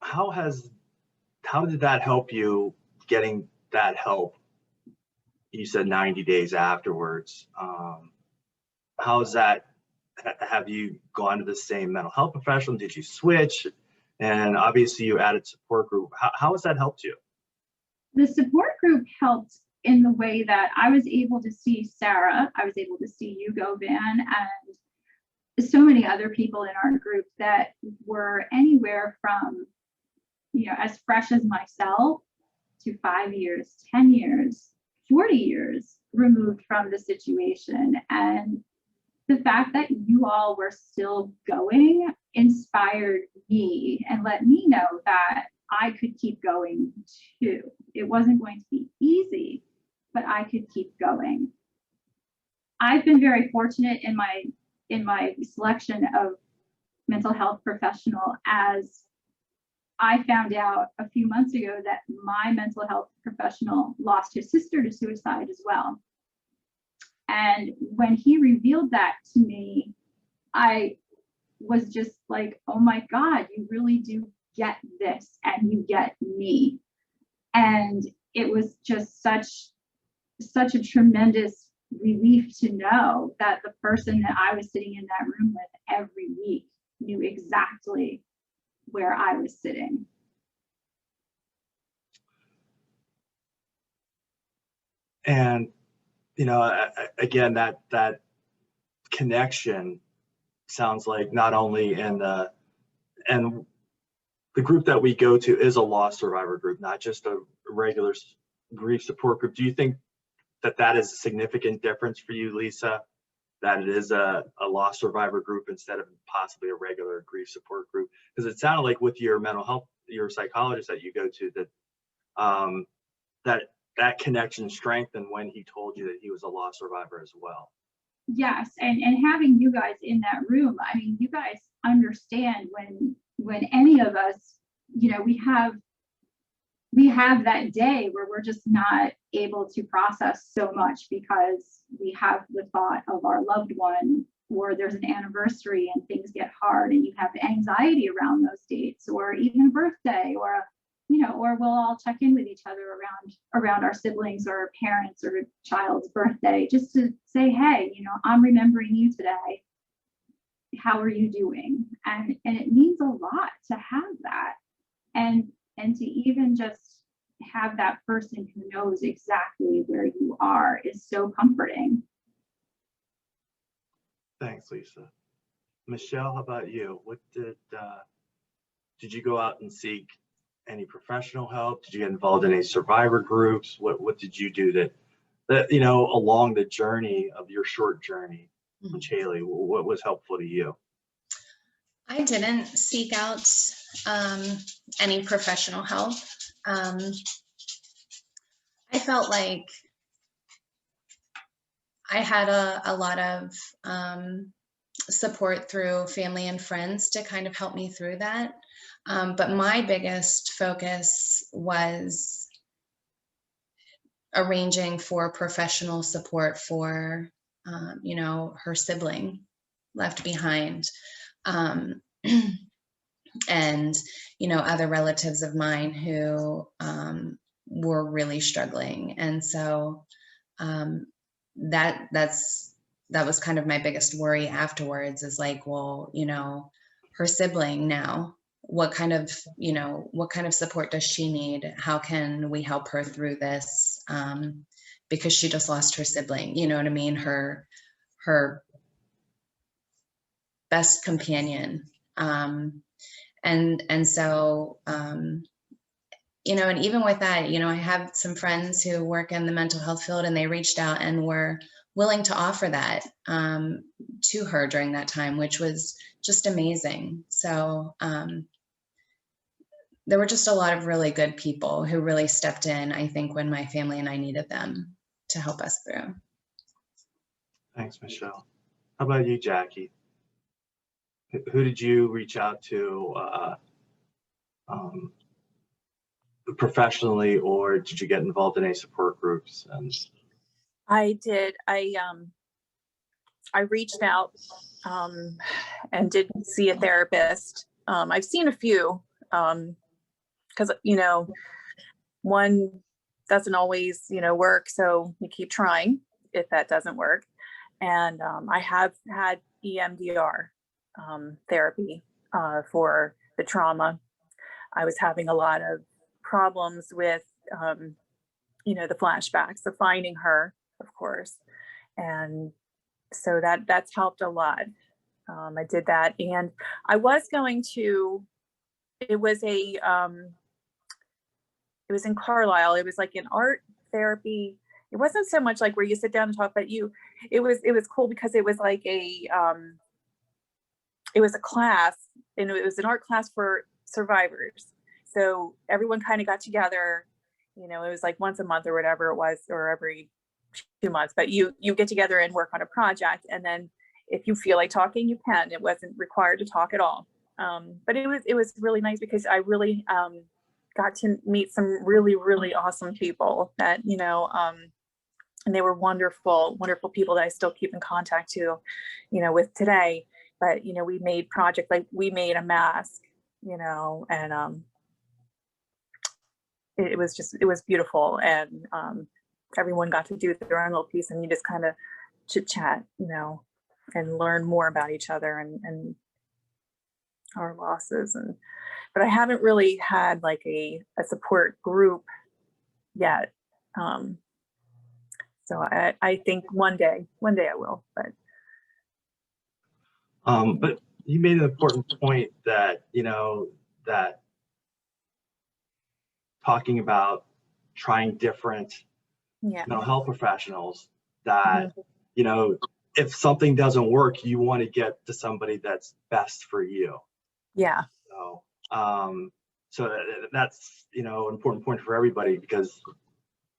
how did that help you getting that help? You said 90 days afterwards. How's that? Have you gone to the same mental health professional? Did you switch? And obviously you added support group. How has that helped you?
The support group helped in the way that I was able to see Sarah, I was able to see you, Van, and so many other people in our group that were anywhere from, as fresh as myself to 5 years, 10 years, 40 years removed from the situation. And the fact that you all were still going inspired me and let me know that I could keep going too. It wasn't going to be easy, but I could keep going. I've been very fortunate in my selection of mental health professional, as I found out a few months ago that my mental health professional lost his sister to suicide as well. And when he revealed that to me, I was just like, oh my God, you really do get this, and you get me. And it was just such a tremendous relief to know that the person that I was sitting in that room with every week knew exactly where I was sitting.
And again, that connection sounds like not only in the group that we go to is a loss survivor group, not just a regular grief support group. Do you think that is a significant difference for you, Lisa, that it is a loss survivor group instead of possibly a regular grief support group? Because it sounded like with your mental health, your psychologist that you go to, that connection strengthened when he told you that he was a loss survivor as well.
Yes, and having you guys in that room, I mean, you guys understand when any of us, we have that day where we're just not able to process so much because we have the thought of our loved one, or there's an anniversary and things get hard and you have anxiety around those dates, or even a birthday, or or we'll all check in with each other around our siblings or parents or child's birthday, just to say, hey, I'm remembering you today. How are you doing? And it means a lot to have that. And to even just have that person who knows exactly where you are is so comforting.
Thanks, Lisa. Michelle, how about you? What did you go out and seek any professional help? Did you get involved in any survivor groups? What did you do that along the journey of your short journey in Chile? What was helpful to you?
I didn't seek out any professional help. I felt like I had a lot of support through family and friends to kind of help me through that. But my biggest focus was arranging for professional support for, her sibling. left behind. And, you know, other relatives of mine who were really struggling. And so that was kind of my biggest worry afterwards, is like, well, you know, her sibling now, what kind of support does she need? How can we help her through this? Because she just lost her sibling, you know what I mean? Her best companion. And so, you know, and even with that, you know, I have some friends who work in the mental health field, and they reached out and were willing to offer that to her during that time, which was just amazing. So there were just a lot of really good people who really stepped in, I think, when my family and I needed them to help us through.
Thanks, Michelle. How about you, Jackie? Who did you reach out to professionally, or did you get involved in any support groups? And
I did. I reached out and did see a therapist. I've seen a few because, you know, one doesn't always, you know, work. So you keep trying if that doesn't work. And I have had EMDR therapy for the trauma. I was having a lot of problems with, you know, the flashbacks of finding her, of course. And so that's helped a lot. I did that. And I was going to, it was in Carlisle. It was like an art therapy. It wasn't so much like where you sit down and talk about you. It was cool because it was like it was a class, and it was an art class for survivors. So everyone kind of got together, you know, it was like once a month or whatever it was, or every 2 months, but you get together and work on a project. And then if you feel like talking, you can. It wasn't required to talk at all. But it was really nice because I really got to meet some really, really awesome people that, you know, and they were wonderful, wonderful people that I still keep in contact to, you know, with today. But, you know, we made project, like we made a mask, you know, and it was beautiful. And everyone got to do their own little piece, and you just kind of chit chat, you know, and learn more about each other and our losses. But I haven't really had like a support group yet. So I think one day I will,
but you made an important point that, you know, that talking about trying different mental health professionals, that, you know, if something doesn't work, you want to get to somebody that's best for you.
Yeah.
So that's, you know, an important point for everybody, because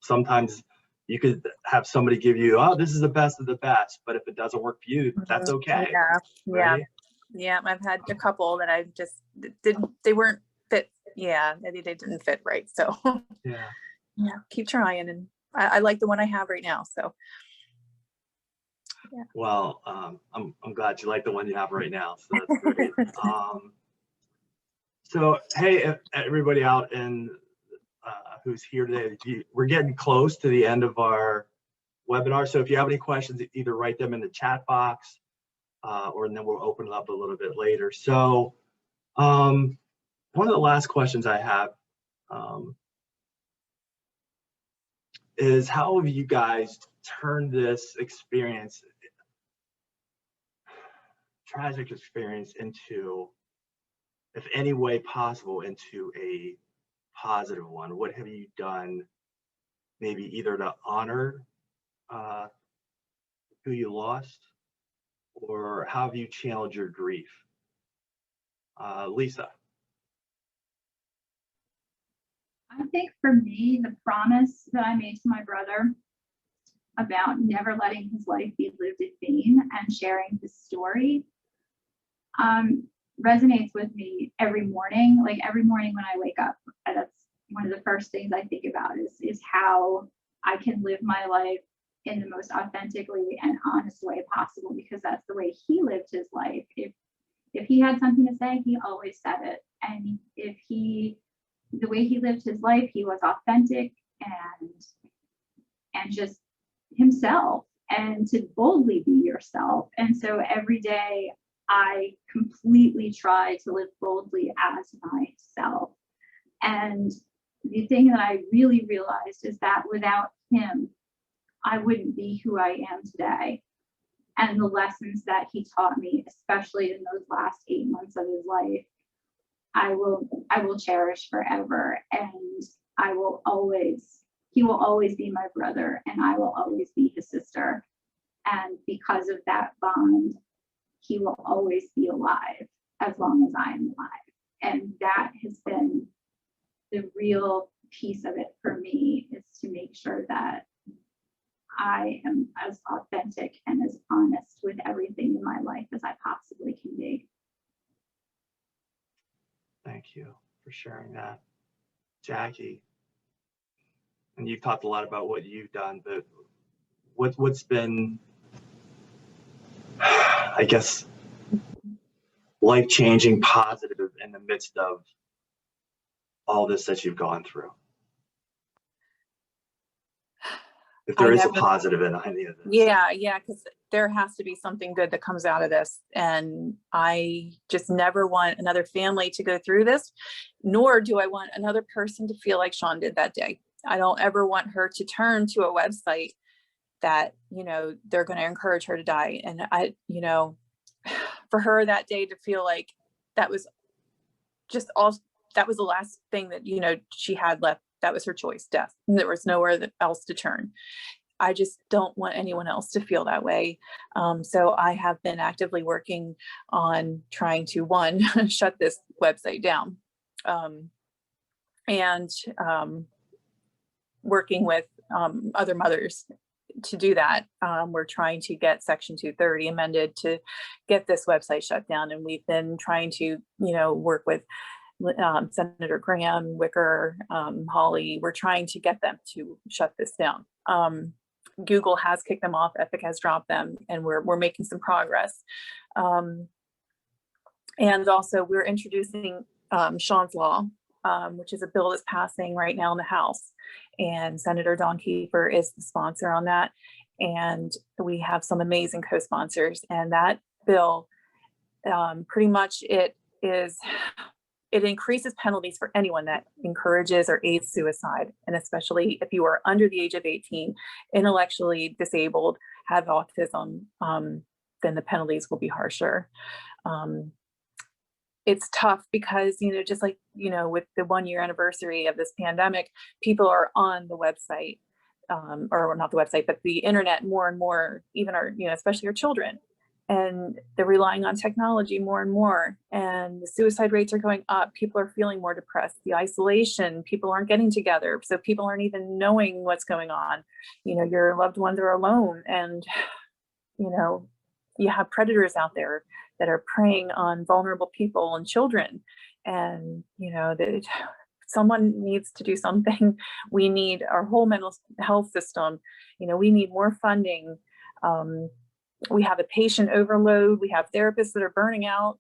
sometimes you could have somebody give you, oh, this is the best of the best, but if it doesn't work for you, that's okay.
Yeah.
Right?
Yeah. I've had a couple that I just they weren't fit. Yeah. They didn't fit right. So
Yeah.
Keep trying. And I like the one I have right now. So. Yeah.
Well, I'm glad you like the one you have right now. So that's great. So, hey, everybody out in who's here today, we're getting close to the end of our webinar. So if you have any questions, either write them in the chat box and then we'll open it up a little bit later. So one of the last questions I have is, how have you guys turned this experience, tragic experience, into, if any way possible, into a positive one? What have you done, maybe either to honor who you lost, or how have you channeled your grief? Lisa.
I think for me, the promise that I made to my brother about never letting his life be lived in vain and sharing his story resonates with me every morning. Like every morning when I wake up, that's one of the first things I think about is how I can live my life in the most authentically and honest way possible, because that's the way he lived his life. If he had something to say, he always said it. And the way he lived his life, he was authentic and just himself, and to boldly be yourself. And so every day I completely try to live boldly as myself. And the thing that I really realized is that without him, I wouldn't be who I am today. And the lessons that he taught me, especially in those last 8 months of his life, I will cherish forever. And he will always be my brother, and I will always be his sister. And because of that bond, he will always be alive as long as I am alive. And that has been the real piece of it for me, is to make sure that I am as authentic and as honest with everything in my life as I possibly can be.
Thank you for sharing that, Jackie. And you've talked a lot about what you've done, but what's been, I guess, life-changing, positive in the midst of all this that you've gone through? If there is a positive in any of this.
Yeah, because there has to be something good that comes out of this. And I just never want another family to go through this, nor do I want another person to feel like Sean did that day. I don't ever want her to turn to a website that, they're going to encourage her to die. And for her that day to feel like that was that was the last thing that, she had left. That was her choice, death. And there was nowhere else to turn. I just don't want anyone else to feel that way. So I have been actively working on trying to, one, shut this website down, and working with other mothers to do that. We're trying to get Section 230 amended to get this website shut down. And we've been trying to, work with Senator Graham, Wicker, Hawley. We're trying to get them to shut this down. Google has kicked them off, Epic has dropped them, and we're making some progress. And also we're introducing Sean's Law, which is a bill that's passing right now in the House. And Senator Don Kiefer is the sponsor on that. And we have some amazing co-sponsors. And that bill, pretty much it increases penalties for anyone that encourages or aids suicide. And especially if you are under the age of 18, intellectually disabled, have autism, then the penalties will be harsher. It's tough because, just like, with the 1 year anniversary of this pandemic, people are on the website, or not the website, but the internet more and more, even our, especially our children. And they're relying on technology more and more, and the suicide rates are going up. People are feeling more depressed. The isolation, people aren't getting together. So people aren't even knowing what's going on. Your loved ones are alone, and, you have predators out there that are preying on vulnerable people and children. And, that someone needs to do something. We need our whole mental health system. We need more funding. We have a patient overload. We have therapists that are burning out.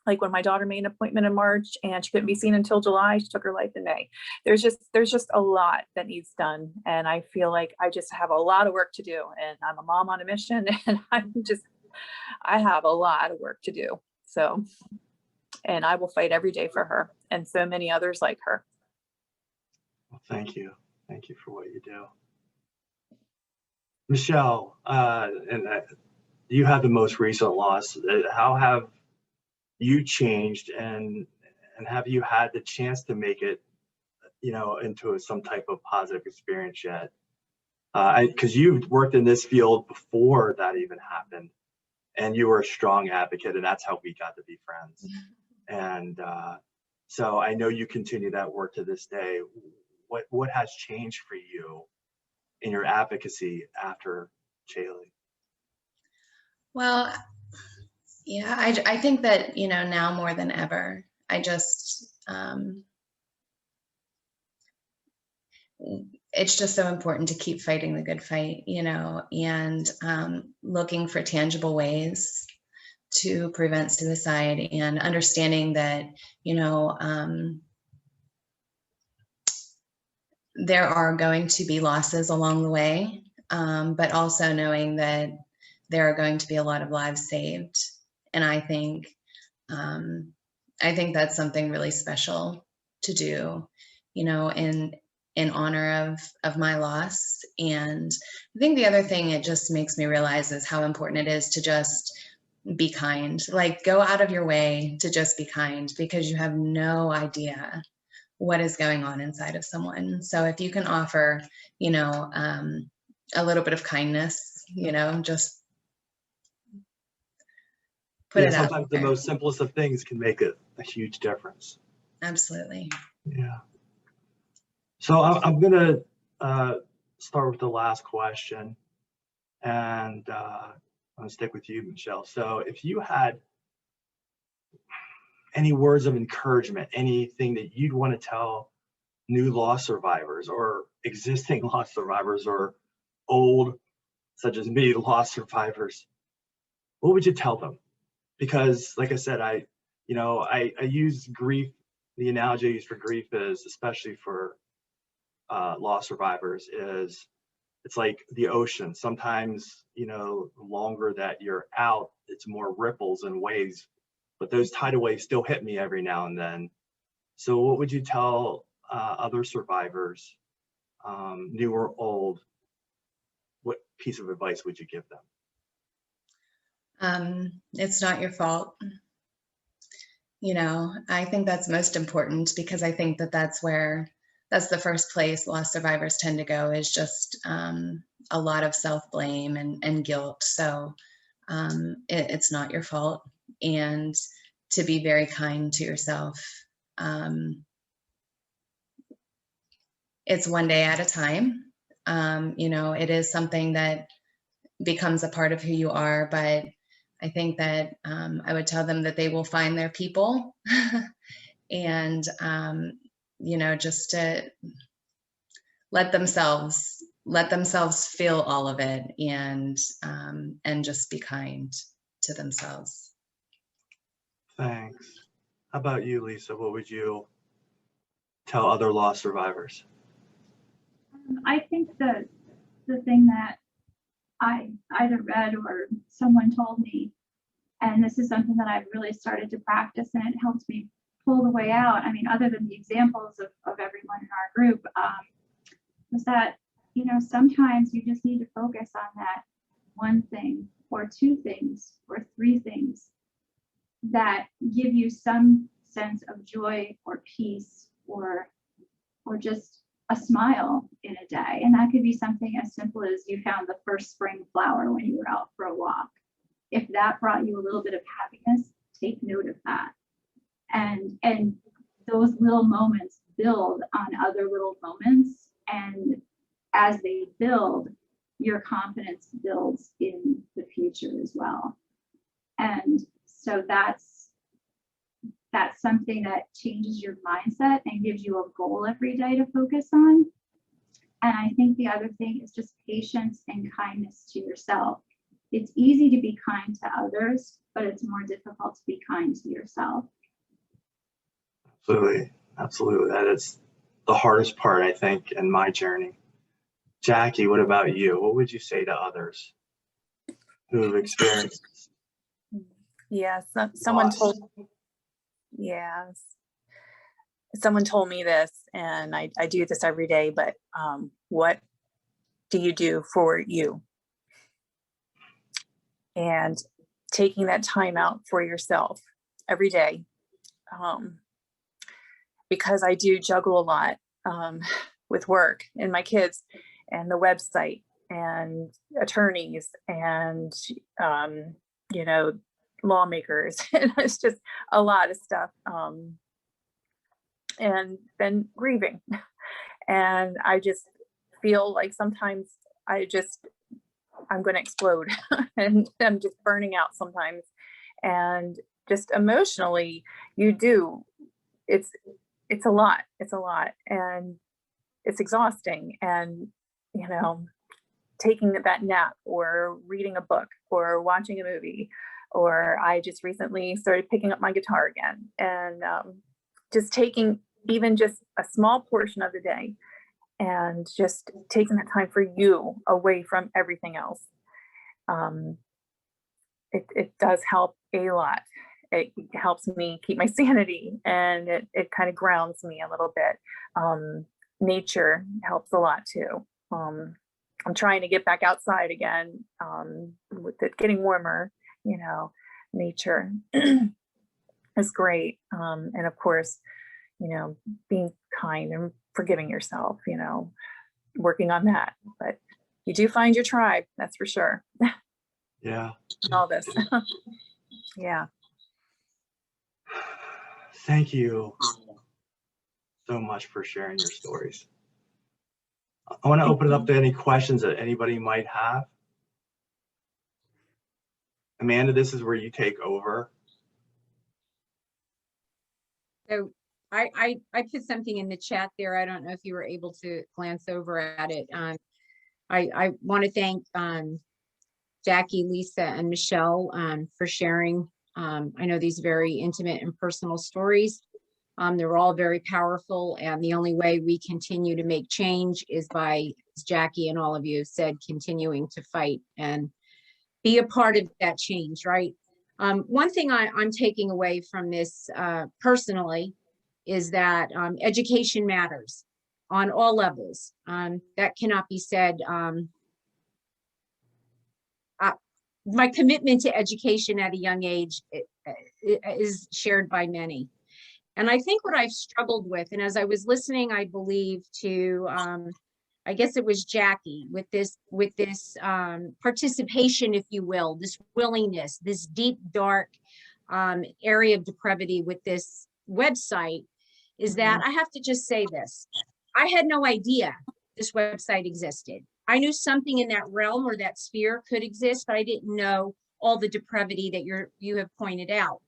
Like when my daughter made an appointment in March and she couldn't be seen until July, she took her life in May. There's just a lot that needs done. And I feel like I just have a lot of work to do, and I'm a mom on a mission, and I have a lot of work to do. So, and I will fight every day for her and so many others like her.
Well, thank you. Thank you for what you do. Michelle, you have the most recent loss. How have you changed, and have you had the chance to make it, into some type of positive experience yet? Because you've worked in this field before that even happened, and you were a strong advocate, and that's how we got to be friends. And so I know you continue that work to this day. What has changed for you in your advocacy after Chile?
Well, yeah, I think that, now more than ever, it's just so important to keep fighting the good fight, you know, and looking for tangible ways to prevent suicide, and understanding that, you know, there are going to be losses along the way, but also knowing that there are going to be a lot of lives saved. And I think that's something really special to do, you know, in honor of my loss. And I think the other thing it just makes me realize is how important it is to just be kind. Like, go out of your way to just be kind, because you have no idea what is going on inside of someone. So if you can offer, you know, a little bit of kindness, you know, just put it out
sometimes
there.
the most simplest of things can make a huge difference.
Absolutely.
Yeah. So I'm gonna start with the last question, and I'm gonna stick with you, Michelle. So if you had any words of encouragement, anything that you'd want to tell new loss survivors or existing loss survivors or old, such as me, loss survivors, what would you tell them? Because like I said, I use grief. The analogy I use for grief is, especially for loss survivors, is it's like the ocean. Sometimes, you know, the longer that you're out, it's more ripples and waves, but those tidal waves still hit me every now and then. So what would you tell other survivors, new or old? What piece of advice would you give them?
It's not your fault. You know, I think that's most important, because I think that's the first place loss survivors tend to go, is just a lot of self-blame and guilt. So it's not your fault, and to be very kind to yourself. It's one day at a time. You know, it is something that becomes a part of who you are, but I think that I would tell them that they will find their people and, you know, just to let themselves feel all of it, and just be kind to themselves.
Thanks. How about you, Lisa? What would you tell other loss survivors?
I think that the thing that I either read or someone told me, and this is something that I've really started to practice, and it helps me pull the way out. I mean, other than the examples of everyone in our group, was that, you know, sometimes you just need to focus on that one thing or two things or three things that give you some sense of joy or peace or just a smile in a day. And that could be something as simple as you found the first spring flower when you were out for a walk. If that brought you a little bit of happiness, take note of that. And those little moments build on other little moments. And as they build, your confidence builds in the future as well. And so that's something that changes your mindset and gives you a goal every day to focus on. And I think the other thing is just patience and kindness to yourself. It's easy to be kind to others, but it's more difficult to be kind to yourself.
Absolutely. Absolutely. That is the hardest part, I think, in my journey. Jackie, what about you? What would you say to others who have experienced
someone
loss?
someone told me this, and I do this every day, but what do you do for you? And taking that time out for yourself every day, because I do juggle a lot with work and my kids and the website and attorneys and you know, lawmakers, and it's just a lot of stuff, and then grieving. And I just feel like sometimes I'm going to explode and I'm just burning out sometimes. And just emotionally, it's a lot. And it's exhausting. And, you know, taking that nap or reading a book or watching a movie, or I just recently started picking up my guitar again, and just taking even just a small portion of the day and just taking that time for you away from everything else. It does help a lot. It helps me keep my sanity, and it kind of grounds me a little bit. Nature helps a lot too. I'm trying to get back outside again, with it getting warmer, you know, nature is great. And of course, you know, being kind and forgiving yourself, you know, working on that. But you do find your tribe, that's for sure.
Yeah.
All this. Yeah.
Thank you so much for sharing your stories. I want to open it up to any questions that anybody might have. Amanda, this is where you take over.
So I put something in the chat there. I don't know if you were able to glance over at it. I want to thank Jackie, Lisa, and Michelle for sharing. I know these very intimate and personal stories. They're all very powerful, and the only way we continue to make change is by, as Jackie and all of you have said, continuing to fight and be a part of that change, right? One thing I'm taking away from this personally is that education matters on all levels. That cannot be said. My commitment to education at a young age is shared by many. And I think what I've struggled with, and as I was listening, I believe to, I guess it was Jackie, with this participation, if you will, this willingness, this deep, dark area of depravity with this website, is that I have to just say this. I had no idea this website existed. I knew something in that realm or that sphere could exist, but I didn't know all the depravity that you have pointed out.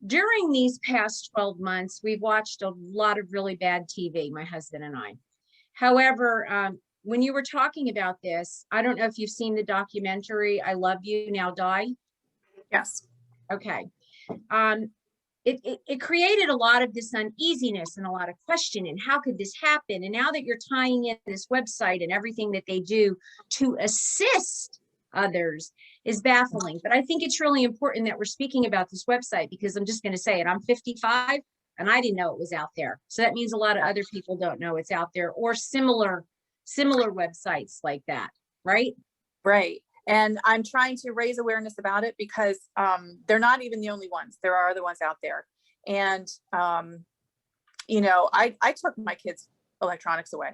During these past 12 months, we've watched a lot of really bad TV, my husband and I. However, when you were talking about this, I don't know if you've seen the documentary, I Love You, Now Die.
Yes.
Okay. It created a lot of this uneasiness and a lot of questioning. How could this happen? And now that you're tying in this website and everything that they do to assist others is baffling. But I think it's really important that we're speaking about this website, because I'm just going to say it. I'm 55 and I didn't know it was out there. So that means a lot of other people don't know it's out there, or similar websites like that, right?
Right. And I'm trying to raise awareness about it, because they're not even the only ones. There are other ones out there. And, you know, I took my kids' electronics away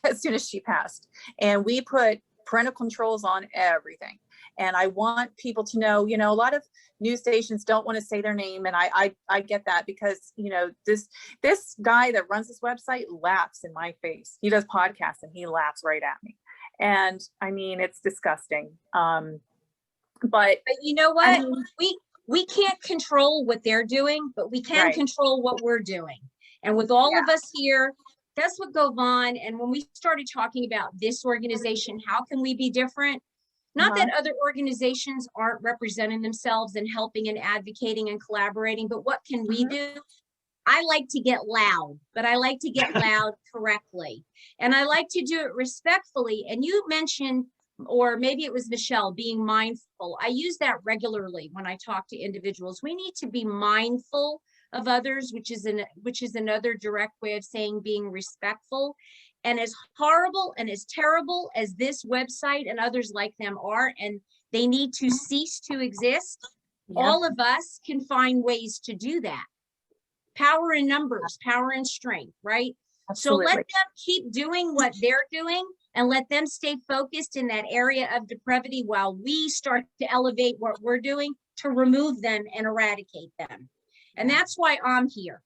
as soon as she passed. And we put parental controls on everything. And I want people to know, you know, a lot of news stations don't want to say their name. And I get that, because, you know, this guy that runs this website laughs in my face. He does podcasts and he laughs right at me. And I mean, it's disgusting. But
you know what?
I mean,
we can't control what they're doing, but we can control what we're doing. And with all of us here, that's what goes on. And when we started talking about this organization, how can we be different? Not that other organizations aren't representing themselves and helping and advocating and collaborating, but what can we do? I like to get loud, but I like to get loud correctly. And I like to do it respectfully. And you mentioned, or maybe it was Michelle, being mindful. I use that regularly when I talk to individuals. We need to be mindful of others, which is another direct way of saying being respectful. And as horrible and as terrible as this website and others like them are, and they need to cease to exist, all of us can find ways to do that. Power in numbers, power in strength, right?
Absolutely.
So let them keep doing what they're doing, and let them stay focused in that area of depravity while we start to elevate what we're doing to remove them and eradicate them. And that's why I'm here.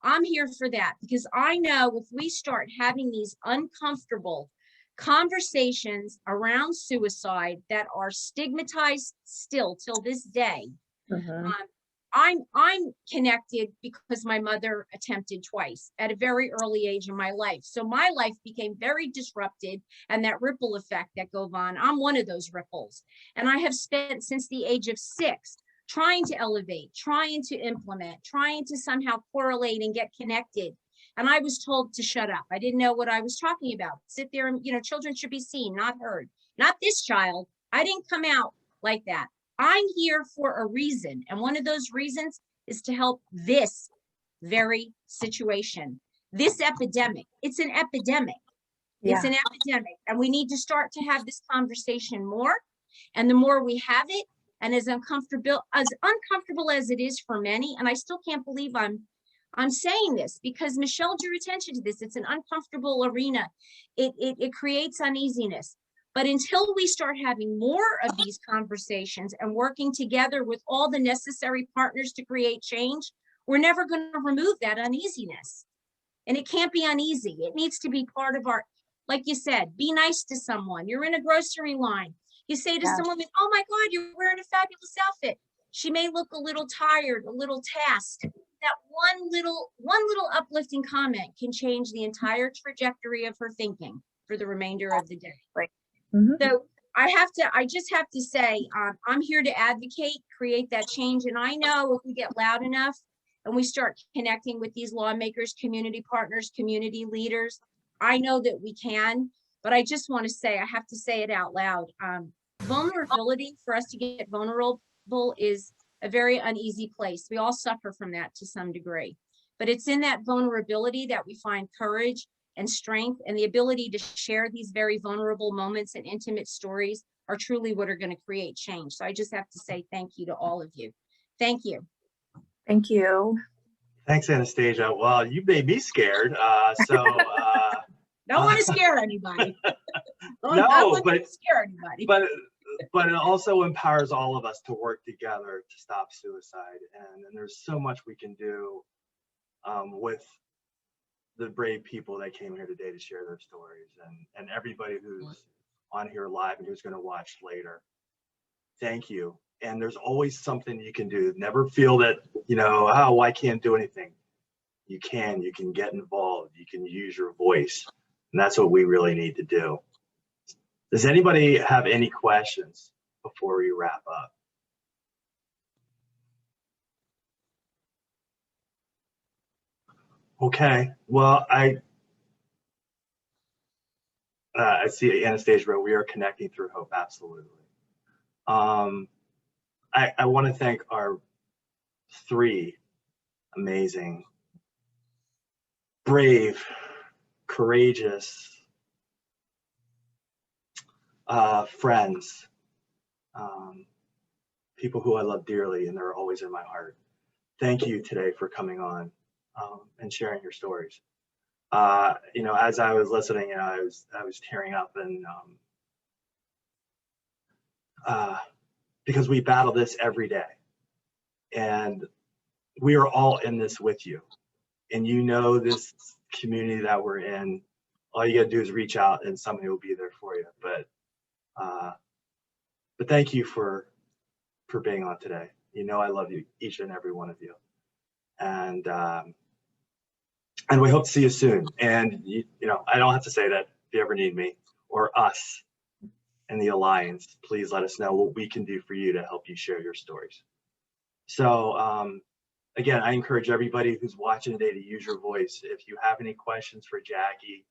I'm here for that, because I know if we start having these uncomfortable conversations around suicide that are stigmatized still till this day, I'm connected because my mother attempted twice at a very early age in my life. So my life became very disrupted, and that ripple effect that goes on, I'm one of those ripples. And I have spent since the age of 6 trying to elevate, trying to implement, trying to somehow correlate and get connected. And I was told to shut up. I didn't know what I was talking about. Sit there and, children should be seen, not heard. Not this child. I didn't come out like that. I'm here for a reason. And one of those reasons is to help this very situation, this epidemic. It's an epidemic. It's an epidemic. And we need to start to have this conversation more. And the more we have it, and as uncomfortable as it is for many, and I still can't believe I'm saying this because Michelle drew attention to this. It's an uncomfortable arena. It creates uneasiness. But until we start having more of these conversations and working together with all the necessary partners to create change, we're never going to remove that uneasiness. And it can't be uneasy. It needs to be part of our, like you said, be nice to someone. You're in a grocery line. You say to someone, oh my God, you're wearing a fabulous outfit. She may look a little tired, a little tasked. That one little uplifting comment can change the entire trajectory of her thinking for the remainder of the day.
Right.
So I just have to say, I'm here to advocate, create that change. And I know if we get loud enough and we start connecting with these lawmakers, community partners, community leaders, I know that we can. But I just want to say, I have to say it out loud. Vulnerability, for us to get vulnerable, is a very uneasy place. We all suffer from that to some degree. But it's in that vulnerability that we find courage and strength, and the ability to share these very vulnerable moments and intimate stories are truly what are going to create change. So I just have to say thank you to all of you. Thank you.
Thank you.
Thanks, Anastasia. Well, you made me scared.
Don't want to scare anybody.
No, but
scare anybody.
But it also empowers all of us to work together to stop suicide. And there's so much we can do with the brave people that came here today to share their stories, and everybody who's on here live and who's going to watch later. Thank you. And there's always something you can do. Never feel that, oh, I can't do anything. You can get involved. You can use your voice. And that's what we really need to do. Does anybody have any questions before we wrap up? Okay, well, I see Anastasia wrote, we are connecting through hope, absolutely. I want to thank our 3 amazing, brave, courageous friends, people who I love dearly, and they're always in my heart. Thank you today for coming on and sharing your stories. As I was listening, I was tearing up, and because we battle this every day, and we are all in this with you. And this community that we're in, all you gotta do is reach out, and somebody will be there for you. But thank you for being on today. I love you, each and every one of you, and we hope to see you soon. And I don't have to say that. If you ever need me or us in the Alliance, please let us know what we can do for you to help you share your stories. So again, I encourage everybody who's watching today to use your voice. If you have any questions for Jackie,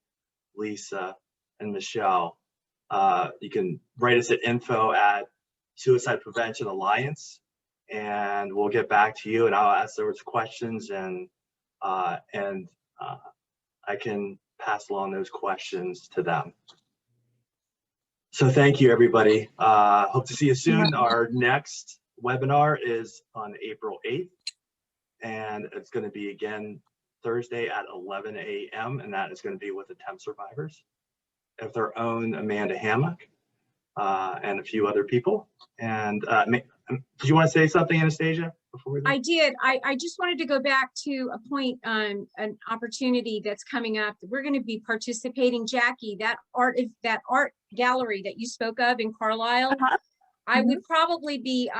Lisa, and Michelle, you can write us at info@Suicide Prevention Alliance, and we'll get back to you, and I'll ask those questions, and I can pass along those questions to them. So thank you, everybody. Hope to see you soon. Our next webinar is on April 8th, and it's going to be again Thursday at 11 a.m. and that is going to be with attempt survivors of their own Amanda Hammock and a few other people. And did you want to say something, Anastasia, before we leave?
I did. I just wanted to go back to a point on an opportunity that's coming up. We're going to be participating, Jackie, that art gallery that you spoke of in Carlisle. I would probably be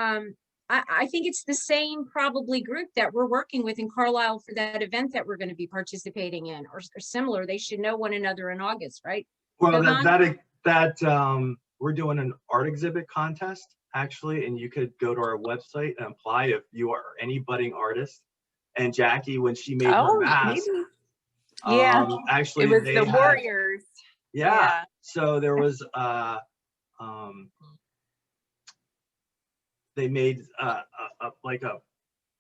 I think it's the same probably group that we're working with in Carlisle for that event that we're going to be participating in, or similar. They should know one another in August, right?
Well,
Jovan?
we're doing an art exhibit contest actually, and you could go to our website and apply if you are any budding artist. And Jackie, when she made her
Oh,
mask,
maybe. Yeah,
actually
it was
they
the
had,
Warriors.
yeah. So there was they made like a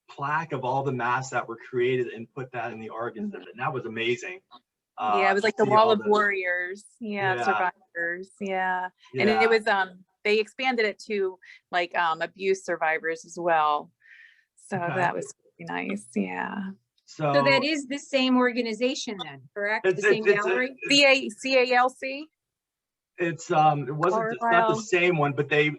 plaque of all the masks that were created and put that in the art exhibit. And that was amazing.
Yeah, it was like the
see
Wall
all
of Warriors. Yeah,
Yeah.
survivors. Yeah. And
Yeah.
it was they expanded it to like abuse survivors as well. So
Okay.
that was really nice. Yeah.
So that is the same organization then, correct? The same gallery?
CALC?
It's it wasn't, it's not the same one, but they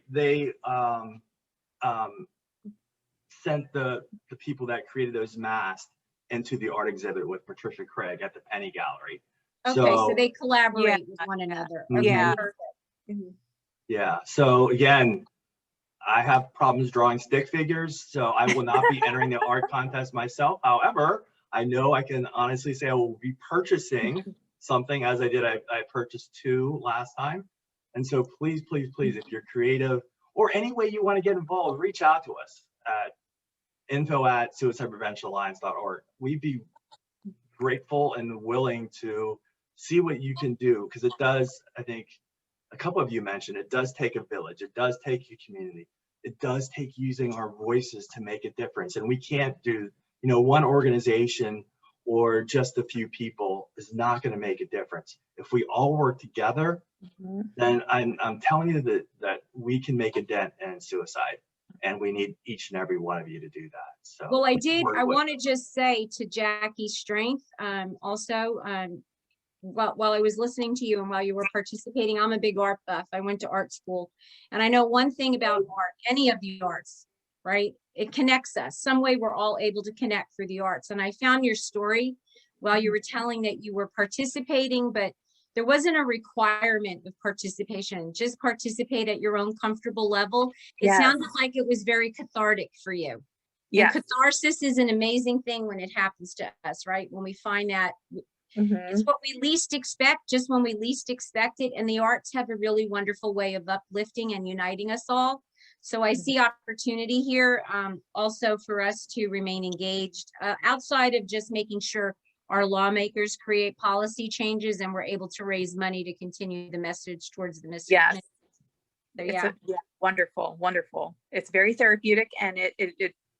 sent the people that created those masks into the art exhibit with Patricia Craig at the Penny Gallery.
Okay, so they collaborate with one another. Okay,
Yeah.
perfect.
Yeah. So again, I have problems drawing stick figures, so I will not be entering the art contest myself. However, I know I can honestly say I will be purchasing something, as I did. I purchased 2 last time. And so please, please, please, if you're creative or any way you want to get involved, reach out to us at info@suicidepreventionalliance.org. We'd be grateful and willing to see what you can do, because it does, I think a couple of you mentioned, it does take a village. It does take a community. It does take using our voices to make a difference. And we can't do, one organization or just a few people is not going to make a difference. If we all work together, then I'm telling you that we can make a dent in suicide, and we need each and every one of you to do that. So,
well, I want to just say to Jackie's strength, also, while I was listening to you and while you were participating, I'm a big art buff. I went to art school, and I know one thing about art, any of the arts, right? It connects us. Some way we're all able to connect through the arts. And I found your story while you were telling that you were participating, but there wasn't a requirement of participation. Just participate at your own comfortable level. It sounded like it was very cathartic for you. Yeah. And catharsis is an amazing thing when it happens to us, right? When we find that it's what we least expect, just when we least expect it. And the arts have a really wonderful way of uplifting and uniting us all. So I see opportunity here also for us to remain engaged outside of just making sure our lawmakers create policy changes and we're able to raise money to continue the message towards the missing.
Yes.
So, yeah.
Wonderful, wonderful. It's very therapeutic, and it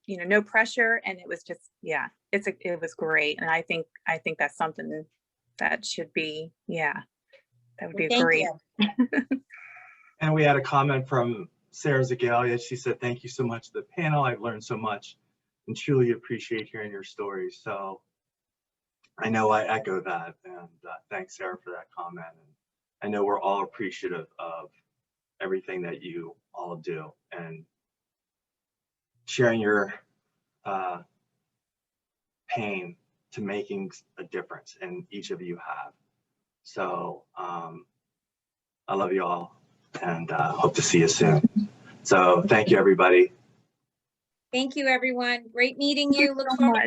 no pressure, and it was just, it was great. And I think that's something that should be, that would be great.
And we had a comment from Sarah Zagalia. She said, "Thank you so much to the panel. I've learned so much and truly appreciate hearing your stories." So I know I echo that, and thanks, Sarah, for that comment. And I know we're all appreciative of everything that you all do and sharing your pain to making a difference, and each of you have. So I love you all, and hope to see you soon. So thank you, everybody.
Thank you, everyone. Great meeting you. Look forward to